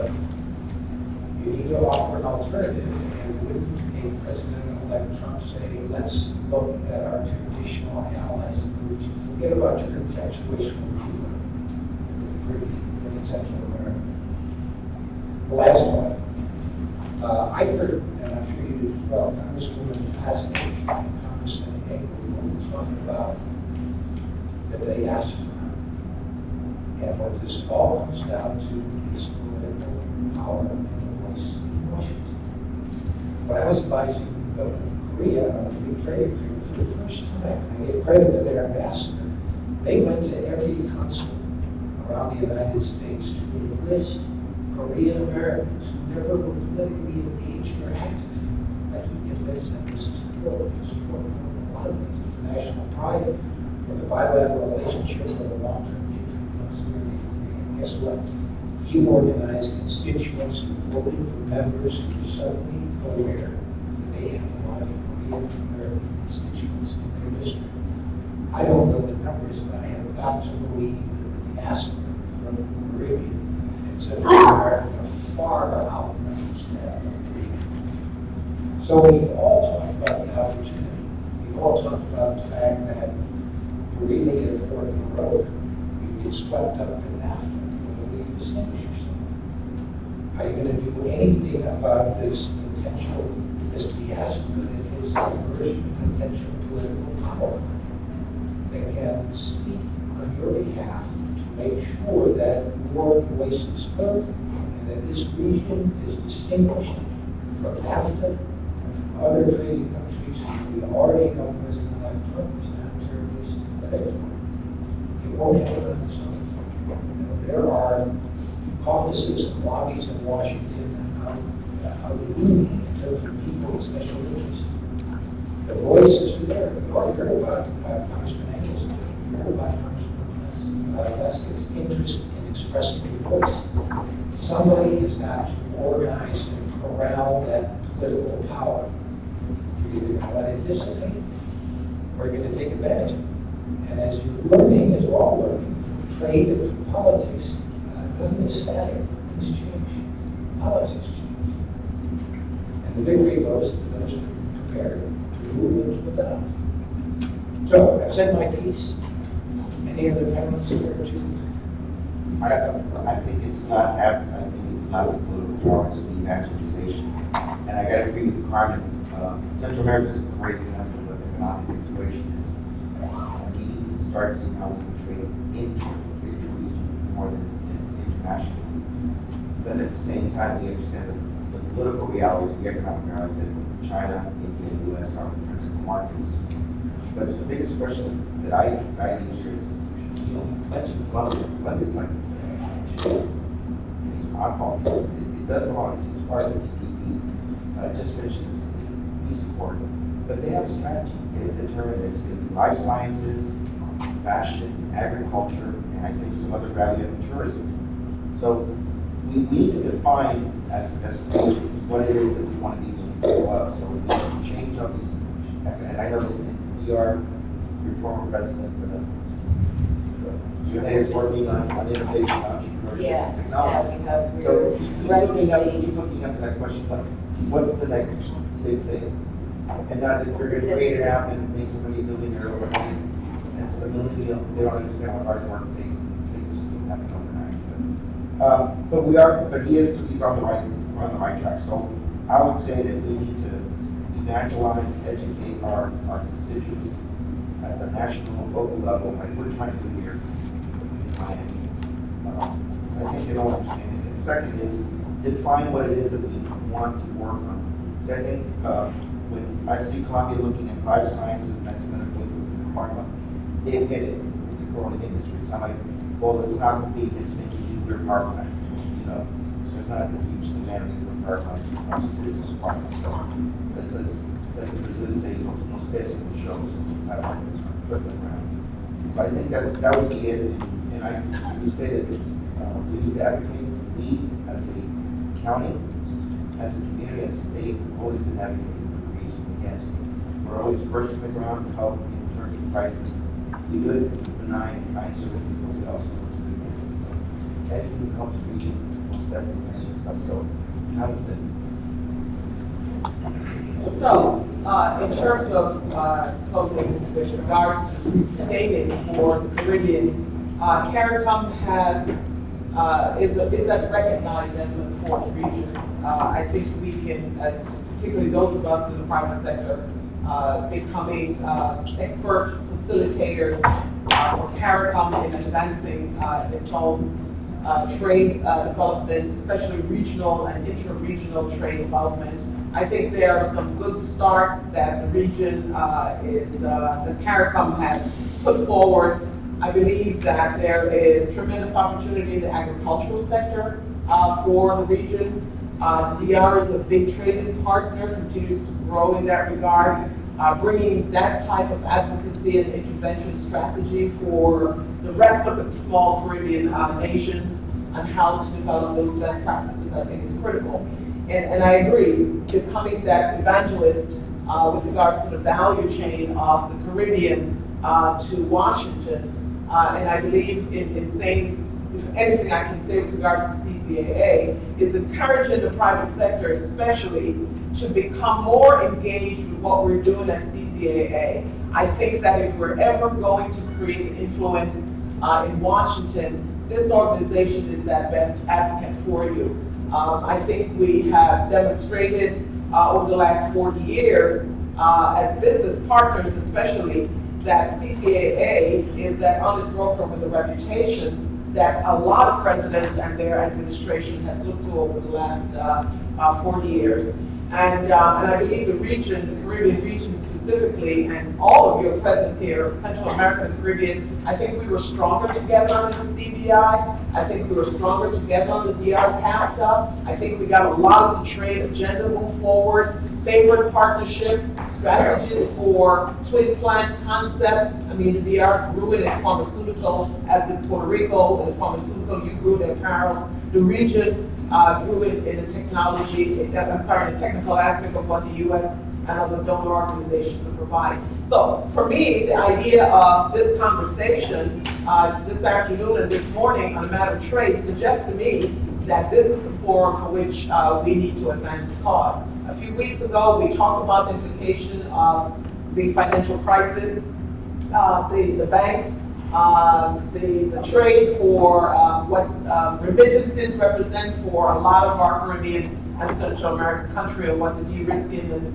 you need to offer an alternative. And wouldn't a President-elect Trump say, let's look at our traditional allies in the region, forget about your infatuation with Cuba and with the Caribbean and Central America. The last one. I heard, and I'm sure you did as well, Congresswoman Haslund and Congressman Engel talking about the diaspora. And what this all comes down to is political power and voice in Washington. When I was advising Korea on the free trade agreement for the first time, I gave credit to their ambassador. They went to every consulate around the United States to enlist Korean Americans who never were politically engaged or active, but he convinced them this is important. It's important for a lot of things, for national pride, for the bilateral relationship, for the long-term future prosperity of Korea. And guess what? He organized constituents who voted for members who were suddenly aware that they have a lot of Korean American constituents in their district. I don't know the numbers, but I have got to believe that the diaspora from the Caribbean Central America far outnumbers that of Korea. So we've all talked about the opportunity. We've all talked about the fact that you're really at a fork in the road. You get swept up in NAFTA. Will you distinguish yourself? Are you going to do anything about this potential, this diaspora that is a version of potential political power that can speak on your behalf to make sure that your voice is heard and that this region is distinguished from NAFTA and from other trading countries who we already know President-elect Trump is not terribly sympathetic to? It won't happen on its own. caucuses and lobbies in Washington are looming in terms of people with special interests. The voices are there. You already heard about Congressman Angels. You heard about Congressman Leskett's interest in expressing your voice. Somebody has got to organize and corral that political power. You're either going to let it dissipate or you're going to take advantage of it. And as you're learning, as we're all learning, from trade and from politics, nothing is static, things change. Politics change. And the victory goes to those prepared to move into the battle. So, I've said my piece. Any other comments here to? I think it's not a political war, it's the evangelization. And I gotta agree with Carmen. Central America is a great example of what economic integration is. We need to start seeing how we can trade into the region more than internationally. But at the same time, we understand that the political realities, the economic realities that China, India, and the US are the principal markets. But the biggest question that I hear is, you know, mentioned Colombia. Colombia is like, it's oddball. It does belong, it's part of the TPP. I just finished this peace accord. But they have a strategy. They've determined it's going to be life sciences, fashion, agriculture, and I think some other value in tourism. So we need to define as regions what it is that we want to be doing for a while. So we need to change all these, and I know that your former president, UNA is working on innovation, entrepreneurship, technology. So he's looking up that question, like, what's the next big thing? And now that we're going to create an app and make somebody a billionaire overnight, and it's a millennial, they don't understand what hard work takes. Things just don't happen overnight. But he's on the right track. So I would say that we need to evangelize, educate our constituents at the national and local level, like we're trying to do here in Miami. I think they don't understand it. And second is define what it is that we want to work on. So I think when I see Colombia looking at life sciences, that's medical and pharma, they've hit it. It's a growing industry. It's not like, well, let's not compete against making nuclear power plants. You know, so it's not a huge demand for nuclear power plants. It's not just business apartments. So let's Brazil say most basic shows. It's not like it's equipment around. But I think that would be it. And I would say that we need to advocate. We, as a county, as a community, as a state, we've always been advocating for the region. Again, we're always first in the ground to help in terms of crisis. We do it because of benign services, but we also do good business. So anything that helps the region, most definitely makes stuff. So how does it? So, in terms of closing with regards to restating for the Caribbean, CARICOM is a recognized emblem for the region. I think we can, as particularly those of us in the private sector, becoming expert facilitators for CARICOM in advancing its own trade development, especially regional and intra-regional trade development. I think there are some good start that the region the CARICOM has put forward. I believe that there is tremendous opportunity in the agricultural sector for the region. DR is a big trading partner, continues to grow in that regard, bringing that type of advocacy and intervention strategy for the rest of the small Caribbean nations on how to develop those best practices, I think is critical. And I agree, becoming that evangelist with regards to the value chain of the Caribbean to Washington. And I believe in saying, if anything I can say with regards to CCAA, is encouraging the private sector especially to become more engaged with what we're doing at CCAA. I think that if we're ever going to create influence in Washington, this organization is that best advocate for you. I think we have demonstrated over the last 40 years as business partners especially that CCAA is that honest broker with a reputation that a lot of presidents and their administration has looked to over the last 40 years. And I believe the region, the Caribbean region specifically, and all of your presence here, Central America and Caribbean, I think we were stronger together under the CBI. I think we were stronger together on the DR-CAFTA. I think we got a lot of the trade agenda moved forward, favored partnership, strategies for twin plant concept. I mean, the DR grew in its pharmaceutical, as did Puerto Rico, in the pharmaceutical, you grew in apparel. The region grew in the technology, the technical aspect of what the U.S. and other donor organizations could provide. So for me, the idea of this conversation this afternoon and this morning on the matter of trade suggests to me that this is a forum for which we need to advance the cause. A few weeks ago, we talked about the implication of the financial crisis, the banks, the trade for what remittances represent for a lot of our Caribbean and Central American country, and what the de-risking and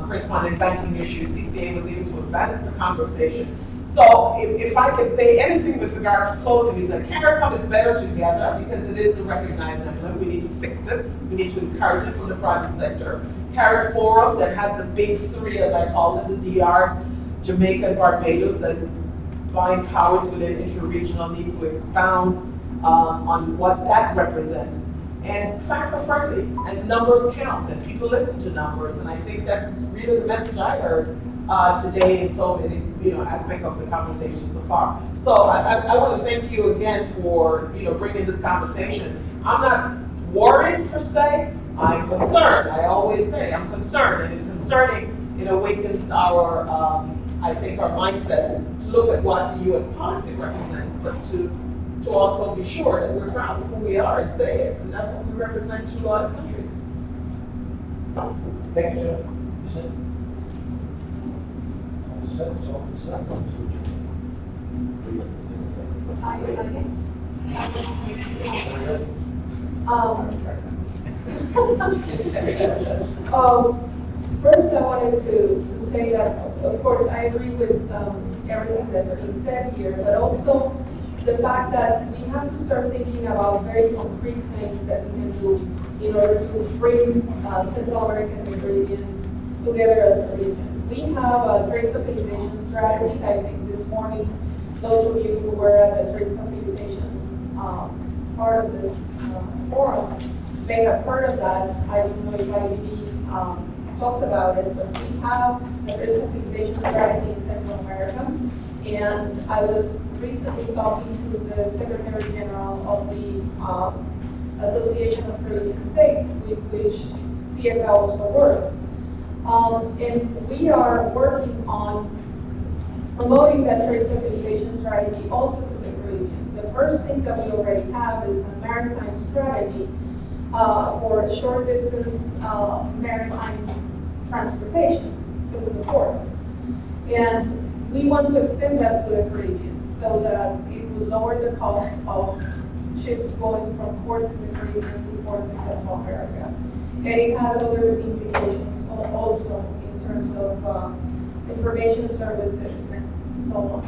corresponding banking issues, CCA was able to advance the conversation. So if I could say anything with regards to closing, is that CARICOM is better together because it is a recognized emblem. We need to fix it. We need to encourage it from the private sector. CARIFORUM, that has the big three, as I call it, the DR, Jamaica, and Barbados, as buying powers within intra-regional, needs to expound on what that represents. And facts are friendly, and numbers count, and people listen to numbers, and I think that's really the message I heard today in so many aspects of the conversation so far. So I want to thank you again for bringing this conversation. I'm not worried per se, I'm concerned. I always say I'm concerned, and concerning it awakens our I think our mindset to look at what the U.S. policy represents, but to also be sure that we're proud of who we are and say it, and that's what we represent to a lot of countries. Thank you, Jennifer. Is it? All set, it's all set. First I wanted to say that, of course, I agree with everything that's been said here, but also the fact that we have to start thinking about very concrete things that we can do in order to bring Central America and the Caribbean together as a region. We have a trade facilitation strategy. I think this morning, those of you who were at the trade facilitation part of this forum may have heard of that. I don't know if IDB talked about it, but we have a trade facilitation strategy in Central America. And I was recently talking to the Secretary General of the Association of Caribbean States, with which CFL also works. And we are working on promoting that trade facilitation strategy also to the Caribbean. The first thing that we already have is a maritime strategy for short distance maritime transportation to the ports. And we want to extend that to the Caribbean so that it will lower the cost of ships going from ports in the Caribbean to ports in Central America. And it has other implications also in terms of information services and so on.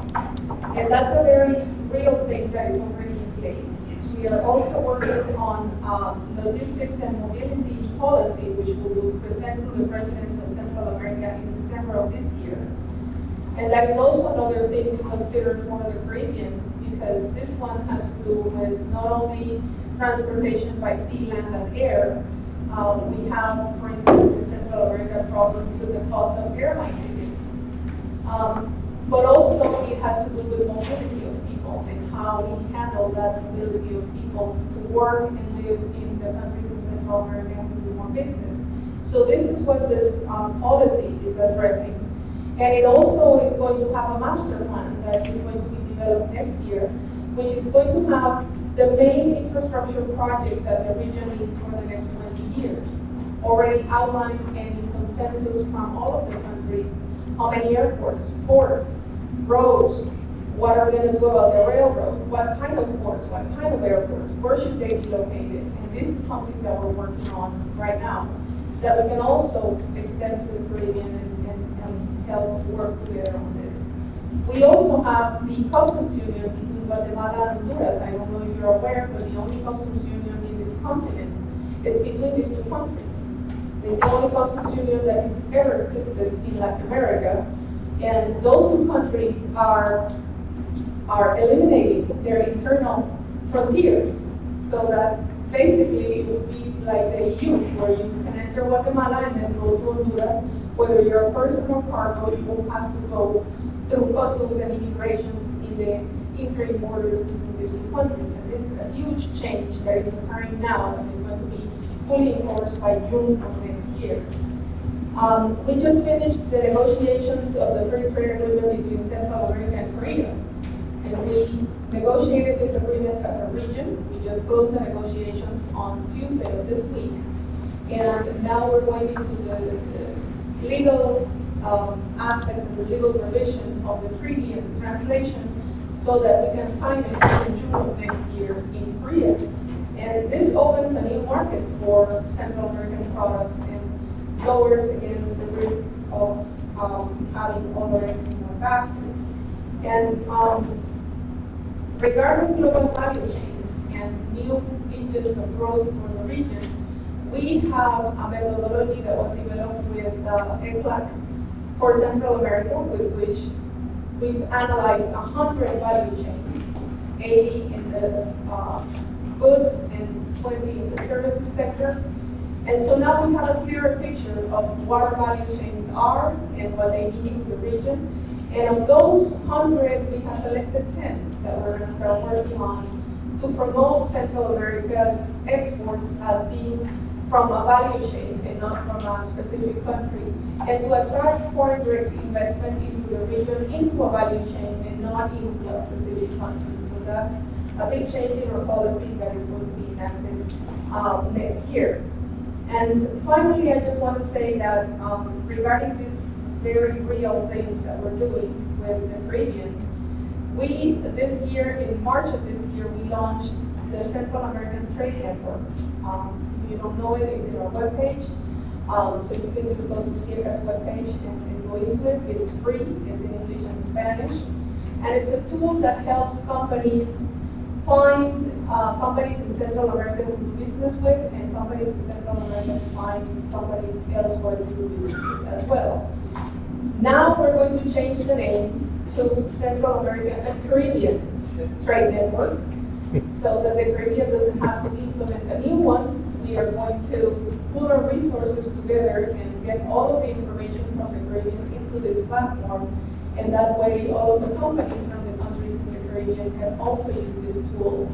And that's a very real thing that is already in place. We are also working on logistics and mobility policy, which we will present to the presidents of Central America in December of this year. And that is also another thing to consider for the Caribbean, because this one has to do with not only transportation by sea, land, and air. We have, for instance, in Central America, problems with the cost of airline tickets. But also it has to do with mobility of people and how we handle that mobility of people to work and live in the countries in Central America and to do more business. So this is what this policy is addressing. And it also is going to have a master plan that is going to be developed next year, which is going to have the main infrastructure projects that the region needs for the next 20 years, already outlined and in consensus from all of the countries. How many airports, ports, roads, what are we going to do about the railroad, what kind of ports, what kind of airports, where should they be located? And this is something that we're working on right now, that we can also extend to the Caribbean and help work together on this. We also have the customs union between Guatemala and Honduras. I don't know if you're aware, but the only customs union in this continent is between these two countries. It's the only customs union that has ever existed in Latin America. And those two countries are eliminating their internal frontiers, so that basically it would be like the EU, where you can enter Guatemala and then go to Honduras. Whether you're a person or cargo, you won't have to go through customs and immigrations in the interim borders between these two countries. And this is a huge change that is occurring now and is going to be fully enforced by June of next year. We just finished the negotiations of the free trade agreement between Central America and Korea. And we negotiated this agreement as a region. We just closed the negotiations on Tuesday of this week. And now we're going into the legal aspects and the legal provision of the treaty and the translation so that we can sign it in June of next year in Korea. And this opens a new market for Central American products and lowers again the risks of having all the eggs in one basket. And regarding global value chains and new engines of growth for the region, we have a methodology that was developed with ECLAC for Central America, with which we've analyzed 100 value chains, 80 in the goods and 20 in the services sector. And so now we have a clearer picture of what our value chains are and what they mean to the region. And of those 100, we have selected 10 that we're going to start working on to promote Central America's exports as being from a value chain and not from a specific country, and to attract foreign direct investment into the region, into a value chain and not into a specific country. So that's a big change in our policy that is going to be enacted next year. And finally, I just want to say that regarding these very real things that we're doing with the Caribbean, this year, in March of this year, we launched the Central American Trade Network. If you don't know it, it's in our webpage. So you can just go to CIECA's webpage and go into it. It's free, it's in English and Spanish. And it's a tool that helps companies find companies in Central America to do business with, and companies in Central America to find companies elsewhere to do business with as well. Now we're going to change the name to Central America and Caribbean Trade Network, so that the Caribbean doesn't have to implement a new one. We are going to pull our resources together and get all of the information from the Caribbean into this platform, and that way all of the companies from the countries in the Caribbean can also use this tool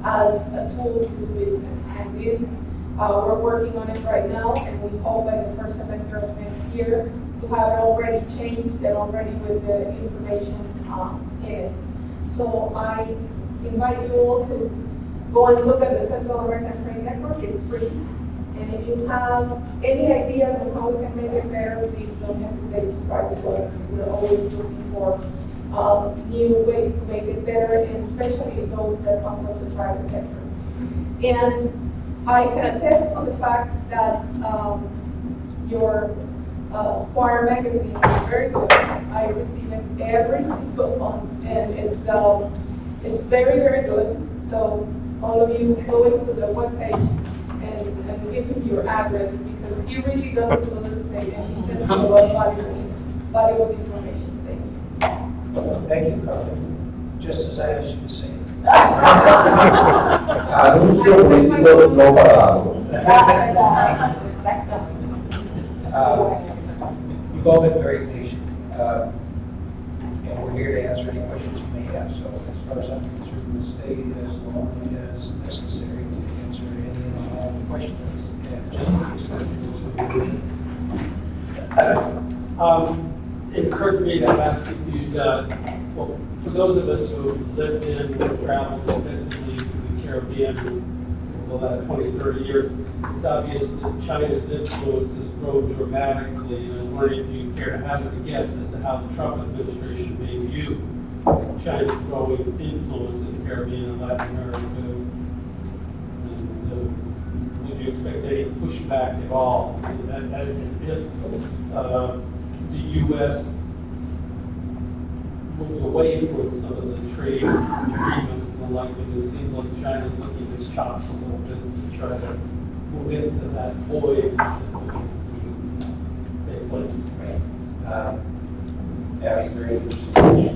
as a tool to do business. And this, we're working on it right now, and we hope by the first semester of next year to have it already changed and already with the information in it. So I invite you all to go and look at the Central American Trade Network. It's free. And if you have any ideas on how we can make it better, please don't hesitate to write to us. We're always looking for new ways to make it better, and especially those that come from the private sector. And I can attest to the fact that your Squire magazine is very good. I receive it every single month, and it's very, very good. So all of you go into the webpage and give him your address, because he really doesn't solicitate, and he sends you a lot of valuable information. Thank you. Thank you, Carmen. Just as I asked you to say it. Anuncio político no pagado. You've all been very patient, and we're here to answer any questions you may have. So as far as I'm concerned, we'll stay as long as necessary to answer any and all the questions. And just it occurred to me that last week you'd, well, for those of us who lived in and traveled extensively to the Caribbean for the last 20, 30 years, it's obvious that China's influence has grown dramatically. And I was wondering if you care to hazard a guess as to how the Trump administration may view China's growing influence in the Caribbean and Latin America. And would you expect any pushback at all? And if the U.S. moves away from some of the trade agreements and the like, because it seems like China's looking at its chops a little bit to try to move into that void. place. That was a very interesting question.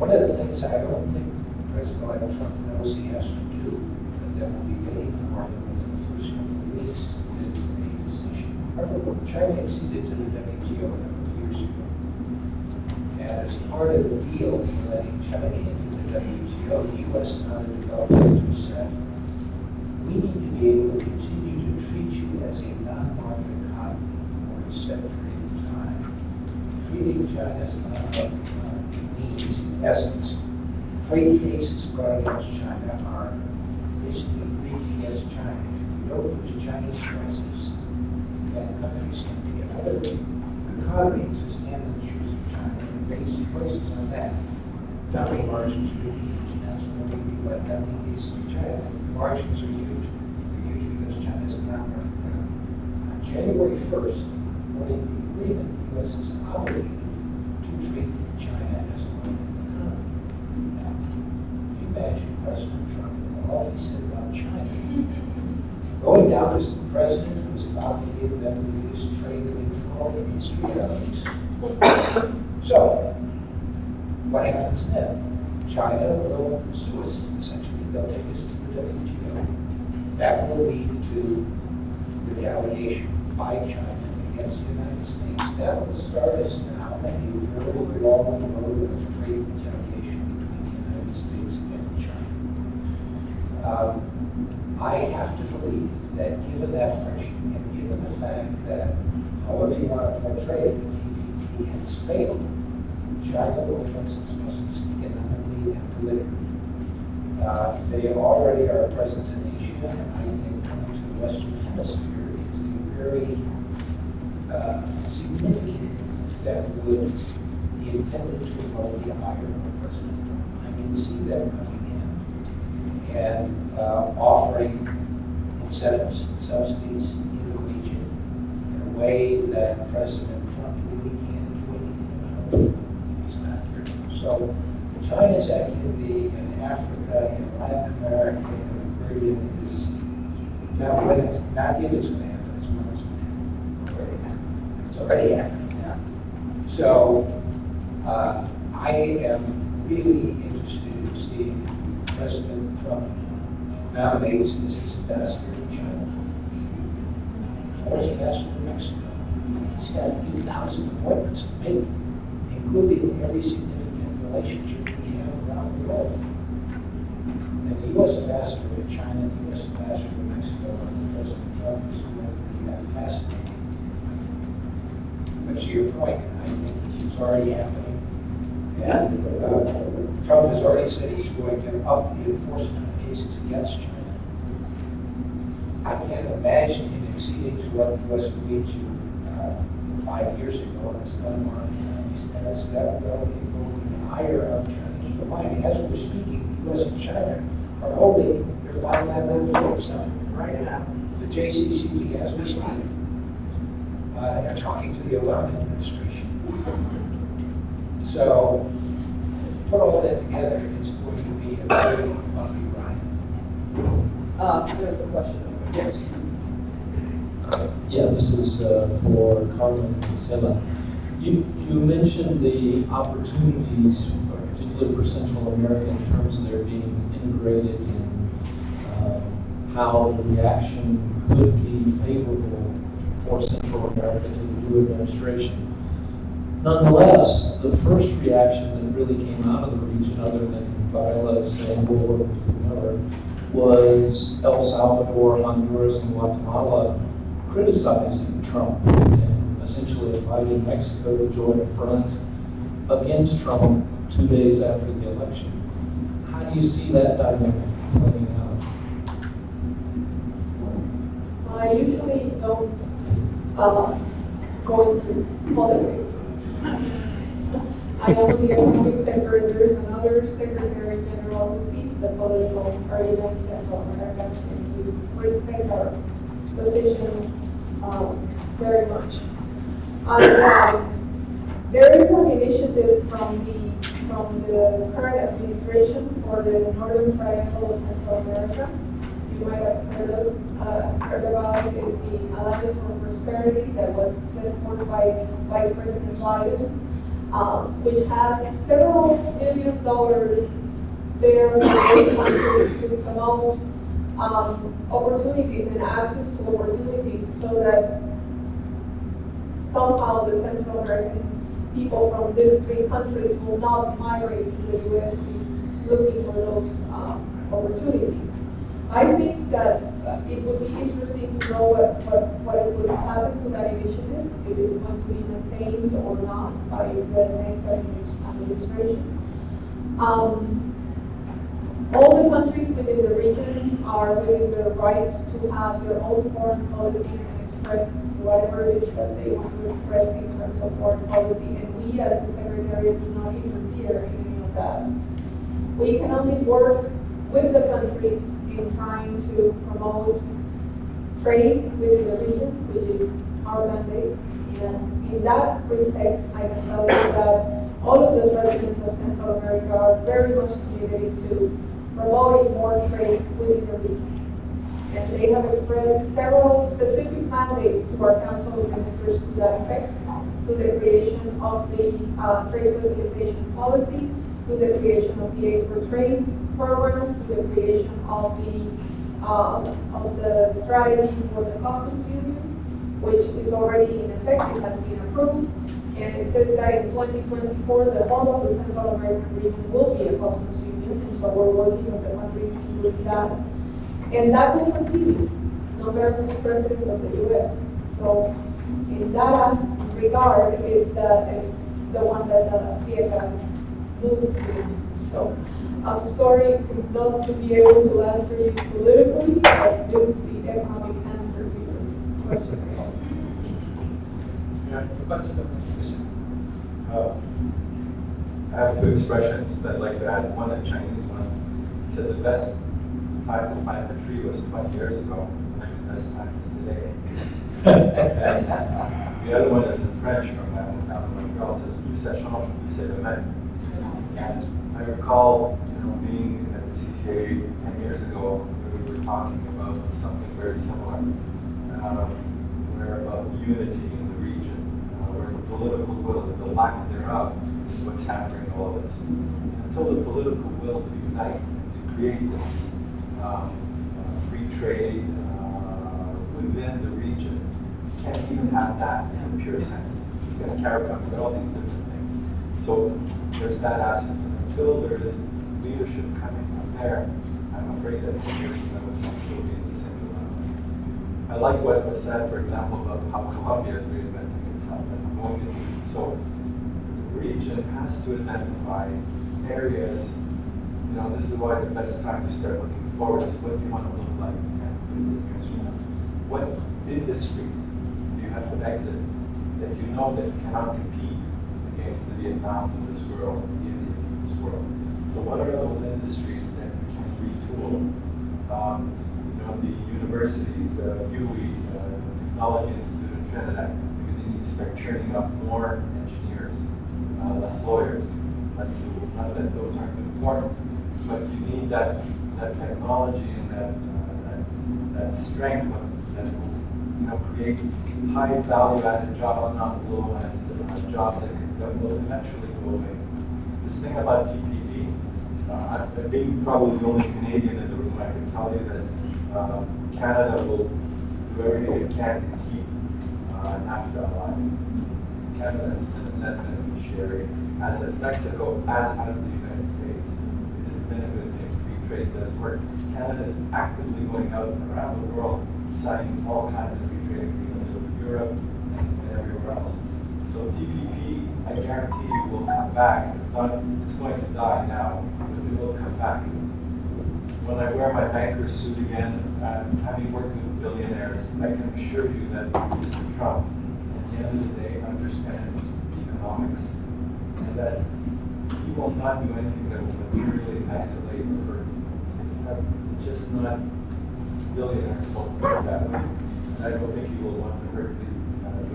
One of the things I don't think President Trump knows he has to do, but that will be waiting for him within the first couple of weeks, is a decision. Remember when China acceded to the WTO a couple of years ago? And as part of the deal for letting China into the WTO, the U.S. and other developed countries said, we need to be able to continue to treat you as a non-market economy for a set period of time. Treating China as a non-market economy means, in essence, trade cases brought against China are basically Greek against China. If you don't use Chinese prices, then countries can pick another economy to stand in the shoes of China and raise prices on that. Dumping margins are huge, and that's what we do by dumping cases in China. Margins are huge. They're huge because China's a non-market economy. On January 1st, according to the agreement, the U.S. is obligated to treat China as a market economy. Now, can you imagine President Trump with all he said about China going down as the president who was about to give them the biggest trade windfall in history ever. So, what happens then? China will sue us, essentially. They'll take us to the WTO. That will lead to retaliation by China against the United States. That will start us now a very long road of trade retaliation between the United States and China. I have to believe that given that friction and given the fact that however you want to portray it, the TPP has failed, China will fix its muscles economically and politically. They already are a presence in Asia, and I think coming to the Western Hemisphere is a very significant that would be intended to promote the ire of President Trump. I can see them coming in and offering incentives and subsidies in the region in a way that President Trump really can't do anything about it if he's not careful. So China's activity in Africa, in Latin America, in the Caribbean is not when it's not if it's going to happen, it's when it's going to happen. It's already happening. So I am really interested in seeing President Trump nominates as his ambassador to China, or as ambassador to Mexico. He's got 2,000 appointments to make, including every significant relationship we have around the world. And the U.S. ambassador to China, the U.S. ambassador to Mexico, and President Trump is going to be fascinating. But to your point, I think it's already happening. And Trump has already said he's going to up the enforcement of cases against China. I can't imagine him acceding to what the U.S. agreed to 5 years ago on this unmarked economy status. That will invoke the ire of China. Keep in mind, as we're speaking, the U.S. and China are holding their bilateral trade summit right now. The JCCP, as we speak. They're talking to the Obama administration. So, put all that together, it's going to be a very bumpy ride. There's a question. Yes. Yeah, this is for Carmen Sela. You mentioned the opportunities, particularly for Central America, in terms of their being integrated and how the reaction could be favorable for Central America to the new administration. Nonetheless, the first reaction that really came out of the region, other than Varela saying we'll work with whomever, was El Salvador, Honduras, and Guatemala criticizing Trump and essentially inviting Mexico to join a front against Trump 2 days after the election. How do you see that dynamic playing out? I usually don't go into politics. I am the economic secretary, and there's another secretary general who sees the political arena in Central America, and we respect our positions very much. There is an initiative from the current administration for the Northern Triangle of Central America. You you might have heard about it, is the Alliance for Prosperity that was set forth by Vice President Biden, which has several $1 million there for those countries to promote opportunities and access to opportunities so that somehow the Central American people from these three countries will not migrate to the U.S. looking for those opportunities. I think that it would be interesting to know what is going to happen to that initiative, if it's going to be maintained or not by the next administration. All the countries within the region are within the rights to have their own foreign policies and express whatever it is that they want to express in terms of foreign policy, and we as the Secretariat do not interfere in any of that. We can only work with the countries in trying to promote trade within the region, which is our mandate. And in that respect, I can tell you that all of the presidents of Central America are very much committed to promoting more trade within the region. And they have expressed several specific mandates to our Council of Ministers to that effect, to the creation of the trade facilitation policy, to the creation of the Aid for Trade program, to the creation of the strategy for the customs union, which is already in effect. It has been approved. And it says that in 2024, the whole of the Central American region will be a customs union, and so we're working with the countries in doing that. And that will continue, no matter who's president of the U.S. So in that regard is the one that CIECA moves in. So I'm sorry not to be able to answer you politically, but this is the economic answer to your question. Yeah, question. I have two expressions that I'd like to add. One, a Chinese one. It said the best time to plant a tree was 20 years ago. The next best time is today. And the other one is in French from my hometown of Montreal. It says, "Tout ça change, tout c'est le même." And I recall, being at the CCA 10 years ago, we were talking about something very similar. Where about unity in the region, where the political will, the lack thereof, is what's hampering all of this. Until the political will to unite and to create this free trade within the region, you can't even have that in a pure sense. You've got to carry on with all these different things. So there's that absence. And until there is leadership coming from there, I'm afraid that years from now we can still be in the same environment. I like what was said, for example, about how Colombia is reinventing itself and going into. So the region has to identify areas. This is why the best time to start looking forward is what do you want to look like 10, 15 years from now? What industries do you have to exit that you know that you cannot compete against the Vietnams of this world, the Indians of this world? So what are those industries that you can retool? The universities, UWI, Technology Institute in Trinidad, maybe they need to start churning up more engineers, less lawyers, less, not that those aren't important, but you need that technology and that strength that will create high value-added jobs, not low-end jobs that will eventually go away. This thing about TPP, being probably the only Canadian in the room, I can tell you that Canada will do everything it can to keep NAFTA alive. Canada has been a net beneficiary, as has Mexico, as has the United States. It has been a good thing. Free trade does work. Canada is actively going out around the world, signing all kinds of free trade agreements with Europe and everywhere else. So TPP, I guarantee you, will come back. If not, it's going to die now, but it will come back. When I wear my banker's suit again, having worked with billionaires, I can assure you that Mr. Trump, at the end of the day, understands economics, and that he will not do anything that will materially isolate or hurt. It's just not billionaires won't think that way. And I don't think he will want to hurt the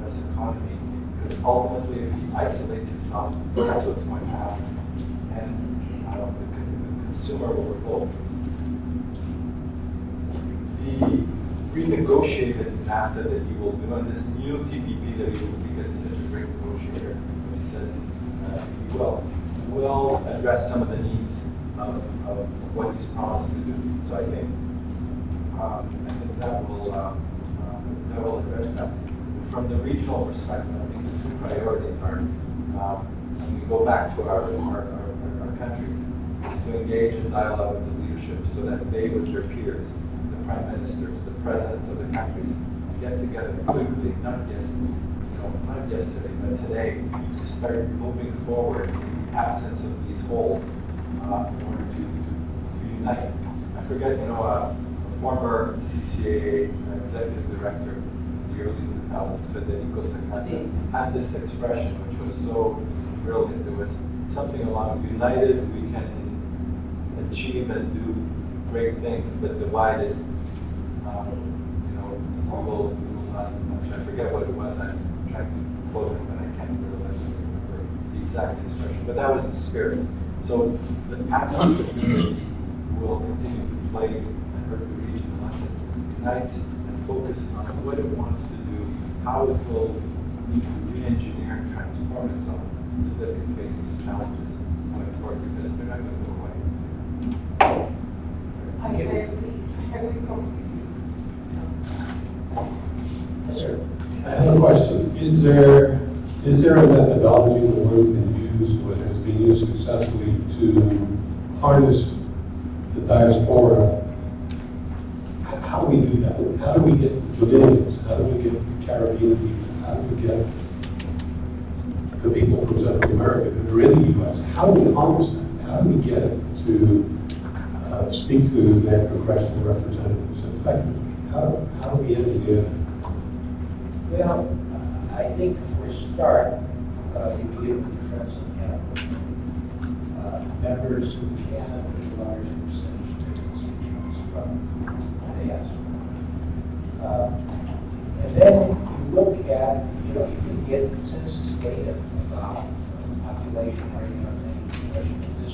U.S. economy, because ultimately, if he isolates himself, that's what's going to happen. And the consumer will revolt. negotiated NAFTA that he will do, and this new TPP that he will, because he's such a great negotiator, he says he will address some of the needs of what he's promised to do. So I think that will address that. From the regional perspective, I think the two priorities are, when we go back to our countries, is to engage in dialogue with the leadership so that they, with their peers, the prime ministers, the presidents of the countries, get together quickly, not yesterday, but today, to start moving forward in the absence of these holes in order to unite. I forget, a former CCAA executive director in the early 2000s, Federico Sacanta, had this expression, which was so brilliant. There was something along, united we can achieve and do great things, but divided, we will not much. I forget what it was. I'm trying to quote it, but I can't remember the exact expression. But that was the spirit. So the absence of unity will continue to plague and hurt the region unless it unites and focuses on what it wants to do, how it will re-engineer and transform itself so that it can face these challenges going forward, because they're not going to go away. I agree completely. Yes, sir. I have a question. Is there a methodology the world can use, or has been used successfully, to harness the diaspora? How do we do that? How do we get Bolivians? How do we get Caribbean people? How do we get the people from Central America that are in the U.S.? How do we harness them? How do we get it to speak to their congressional representatives effectively? How do we engineer that? Well, I think for a start, you begin with your friends on capital. Members who have a large percentage of their constituents from the diaspora. And then you look at, you can get census data about population, or population of this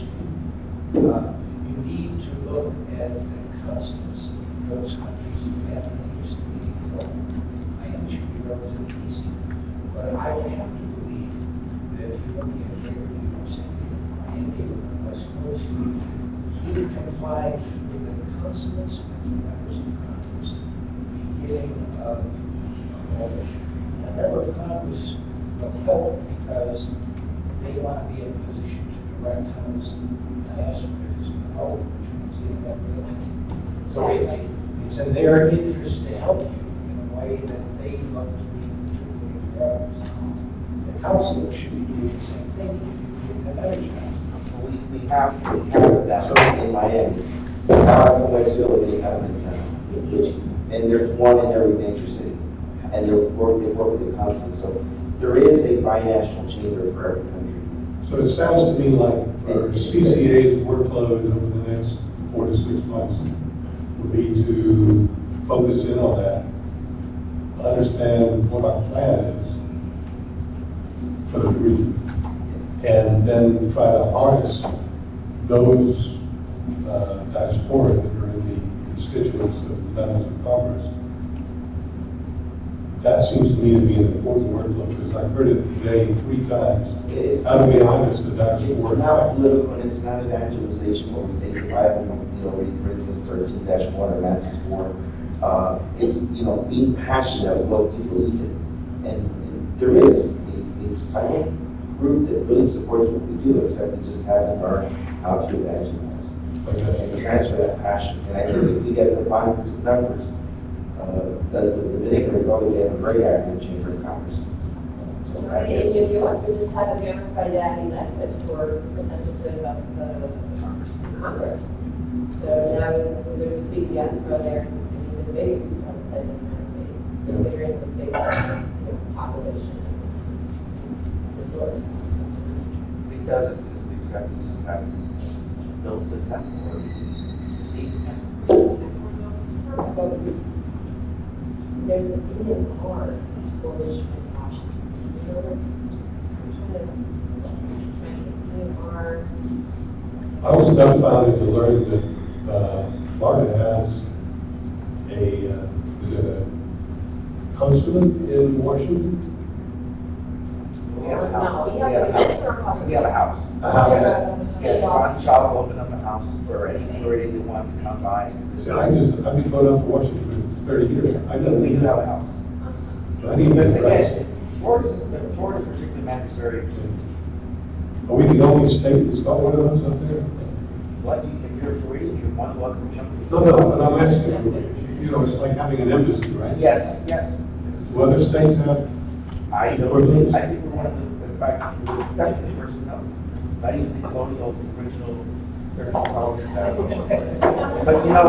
group. You need to look at the customs in those countries that have an interest in being controlled. I know it should be relatively easy, but I would have to believe that if you look at here, New York City, Miami, or the West Coast, you can find through the consulates and the members of Congress the beginning of all this. A member of Congress will help because they want to be in a position to direct how this diaspora is involved, which means getting that real. So it's in their interest to help you in a way that they love to be contributing to others. The council should be doing the same thing if you get that better job. We have that in Miami. Now I can Westfield, they have it in town. And there's one in every major city. And they work with the consulate. So there is a binational chamber for every country. So it sounds to me like for CCA's workload over the next 4 to 6 months would be to focus in on that, understand what our plan is for the region, and then try to harness those diaspora that are in the constituents of the members of Congress. That seems to me to be an important workload, because I've heard it today 3 times. How do we harness the diaspora? It's not political, and it's not evangelization where we take the Bible and read Corinthians 13-1 or Matthew 4. It's being passionate about what you believe in, and there is a silent group that really supports what we do, except we just haven't learned how to evangelize and transfer that passion. And I think if we get the abundance of numbers, the Dominican Republic, we have a very active chamber of commerce. So I guess In New York, we just had a Mayor's by Dad elected for representative of the Congress. So there's a big diaspora there, maybe the biggest outside the United States, considering the big population of Florida. it does exist, except we just haven't built the temple or There's a DNR coalition in Washington. You know, DNR. I was dumbfounded to learn that Florida has a consulate in Washington? We have a No, house. we have a Dominican Republic. We have a house. A house. Yes, Ron Shaw opened up a house for any authority that wanted to come by. See, I've been going up to Washington for 30 years. I never We do knew have a that. house. I didn't But even realize. again, Florida's particularly mandatory. Are we the only state that's got one of those up there? What, if you're Floridian, you're one welcome to jump. No, but I'm asking, you know, it's like having an embassy, right? Yes, yes. Do other states have? I think we're one of the, in fact, we're definitely the first to know. Not even the colonial, original, but you know,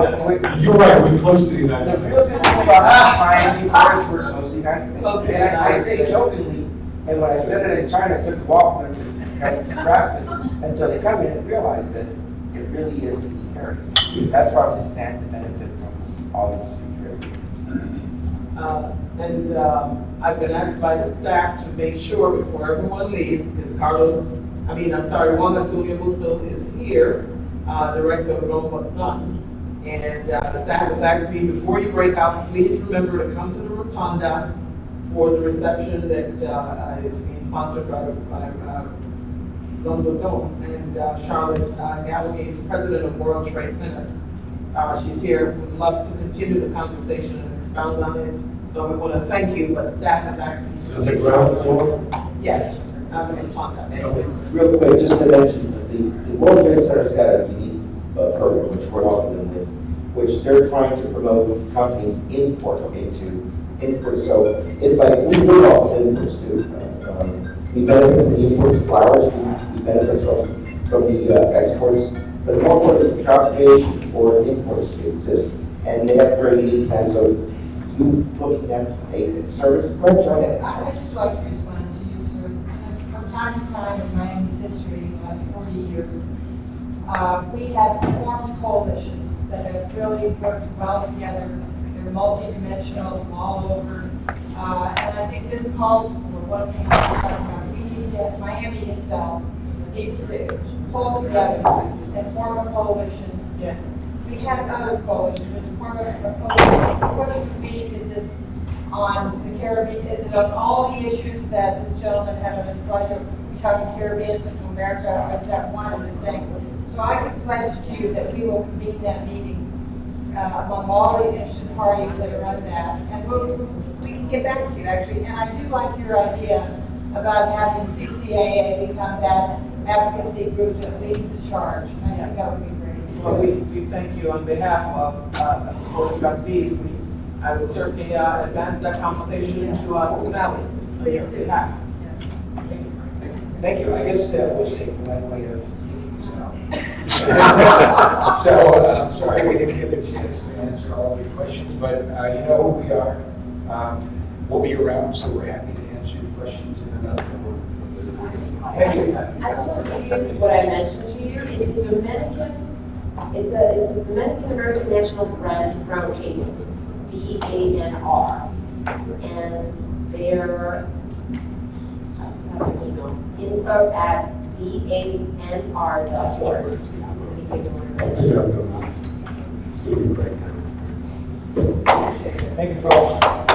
You're right, we're close to the United the real States. good thing about Miami, Paris, we're close to the United States. Close to the And I United say States. jokingly, and when I said it in China, it took a while for them to kind of grasp it, until they come in and realize that it really is a key area. That's why we stand to benefit from all these future agreements. I've been asked by the staff to make sure before everyone leaves, because Juan Antonio Busto is here, Director of Roma Fund. And the staff has asked me, before you break out, please remember to come to the Rotunda for the reception that is being sponsored by London Dome. And Charlotte Gallagher, President of World Trade Center. She's here, would love to continue the conversation and expound on it. So we want to thank you, but staff has asked me to. On the ground floor? Yes, I'm in Tonga. And real quick, just to mention, the World Trade Center's got a unique program, which we're helping them with, which they're trying to promote companies import into imports. So it's like, we live off of imports too. We benefit from the imports of flowers, we benefit from the exports, but more importantly, the job creation for imports to exist. And they have very unique plans of you looking at a service. Go ahead, try that. I'd just like to respond to you, sir. From time to time in Miami's history, the last 40 years, we have formed coalitions that have really worked well together. They're multidimensional from all over. And I think this calls for one thing we're talking about. We need to, Miami itself needs to pull together and form a coalition. Yes. We have other coalitions, but to form a coalition. The question for me is this on the Caribbean, is it on all the issues that this gentleman had on his slide? We talking Caribbean, Central America, or is that one and the same? So I can pledge to you that we will convene that meeting among all the interested parties that are on that. And we can get back to you actually. And I do like your idea about having CCAA become that advocacy group that leads the charge. I think that would be great. Well, we thank you on behalf of the Board of Trustees. I would certainly advance that conversation to Sally. On your behalf. Thank you. I guess that was a polite way of taking us out. So I'm sorry we didn't get a chance to answer all of your questions, but you know who we are. We'll be around, so we're happy to answer your questions in another forum. Thank you. I just want to give you what I mentioned to you. It's a Dominican American National Brown Cheese, DANR. And they're, I just have an email, info@danr.org. Just in case you want to mention. Thank you, folks.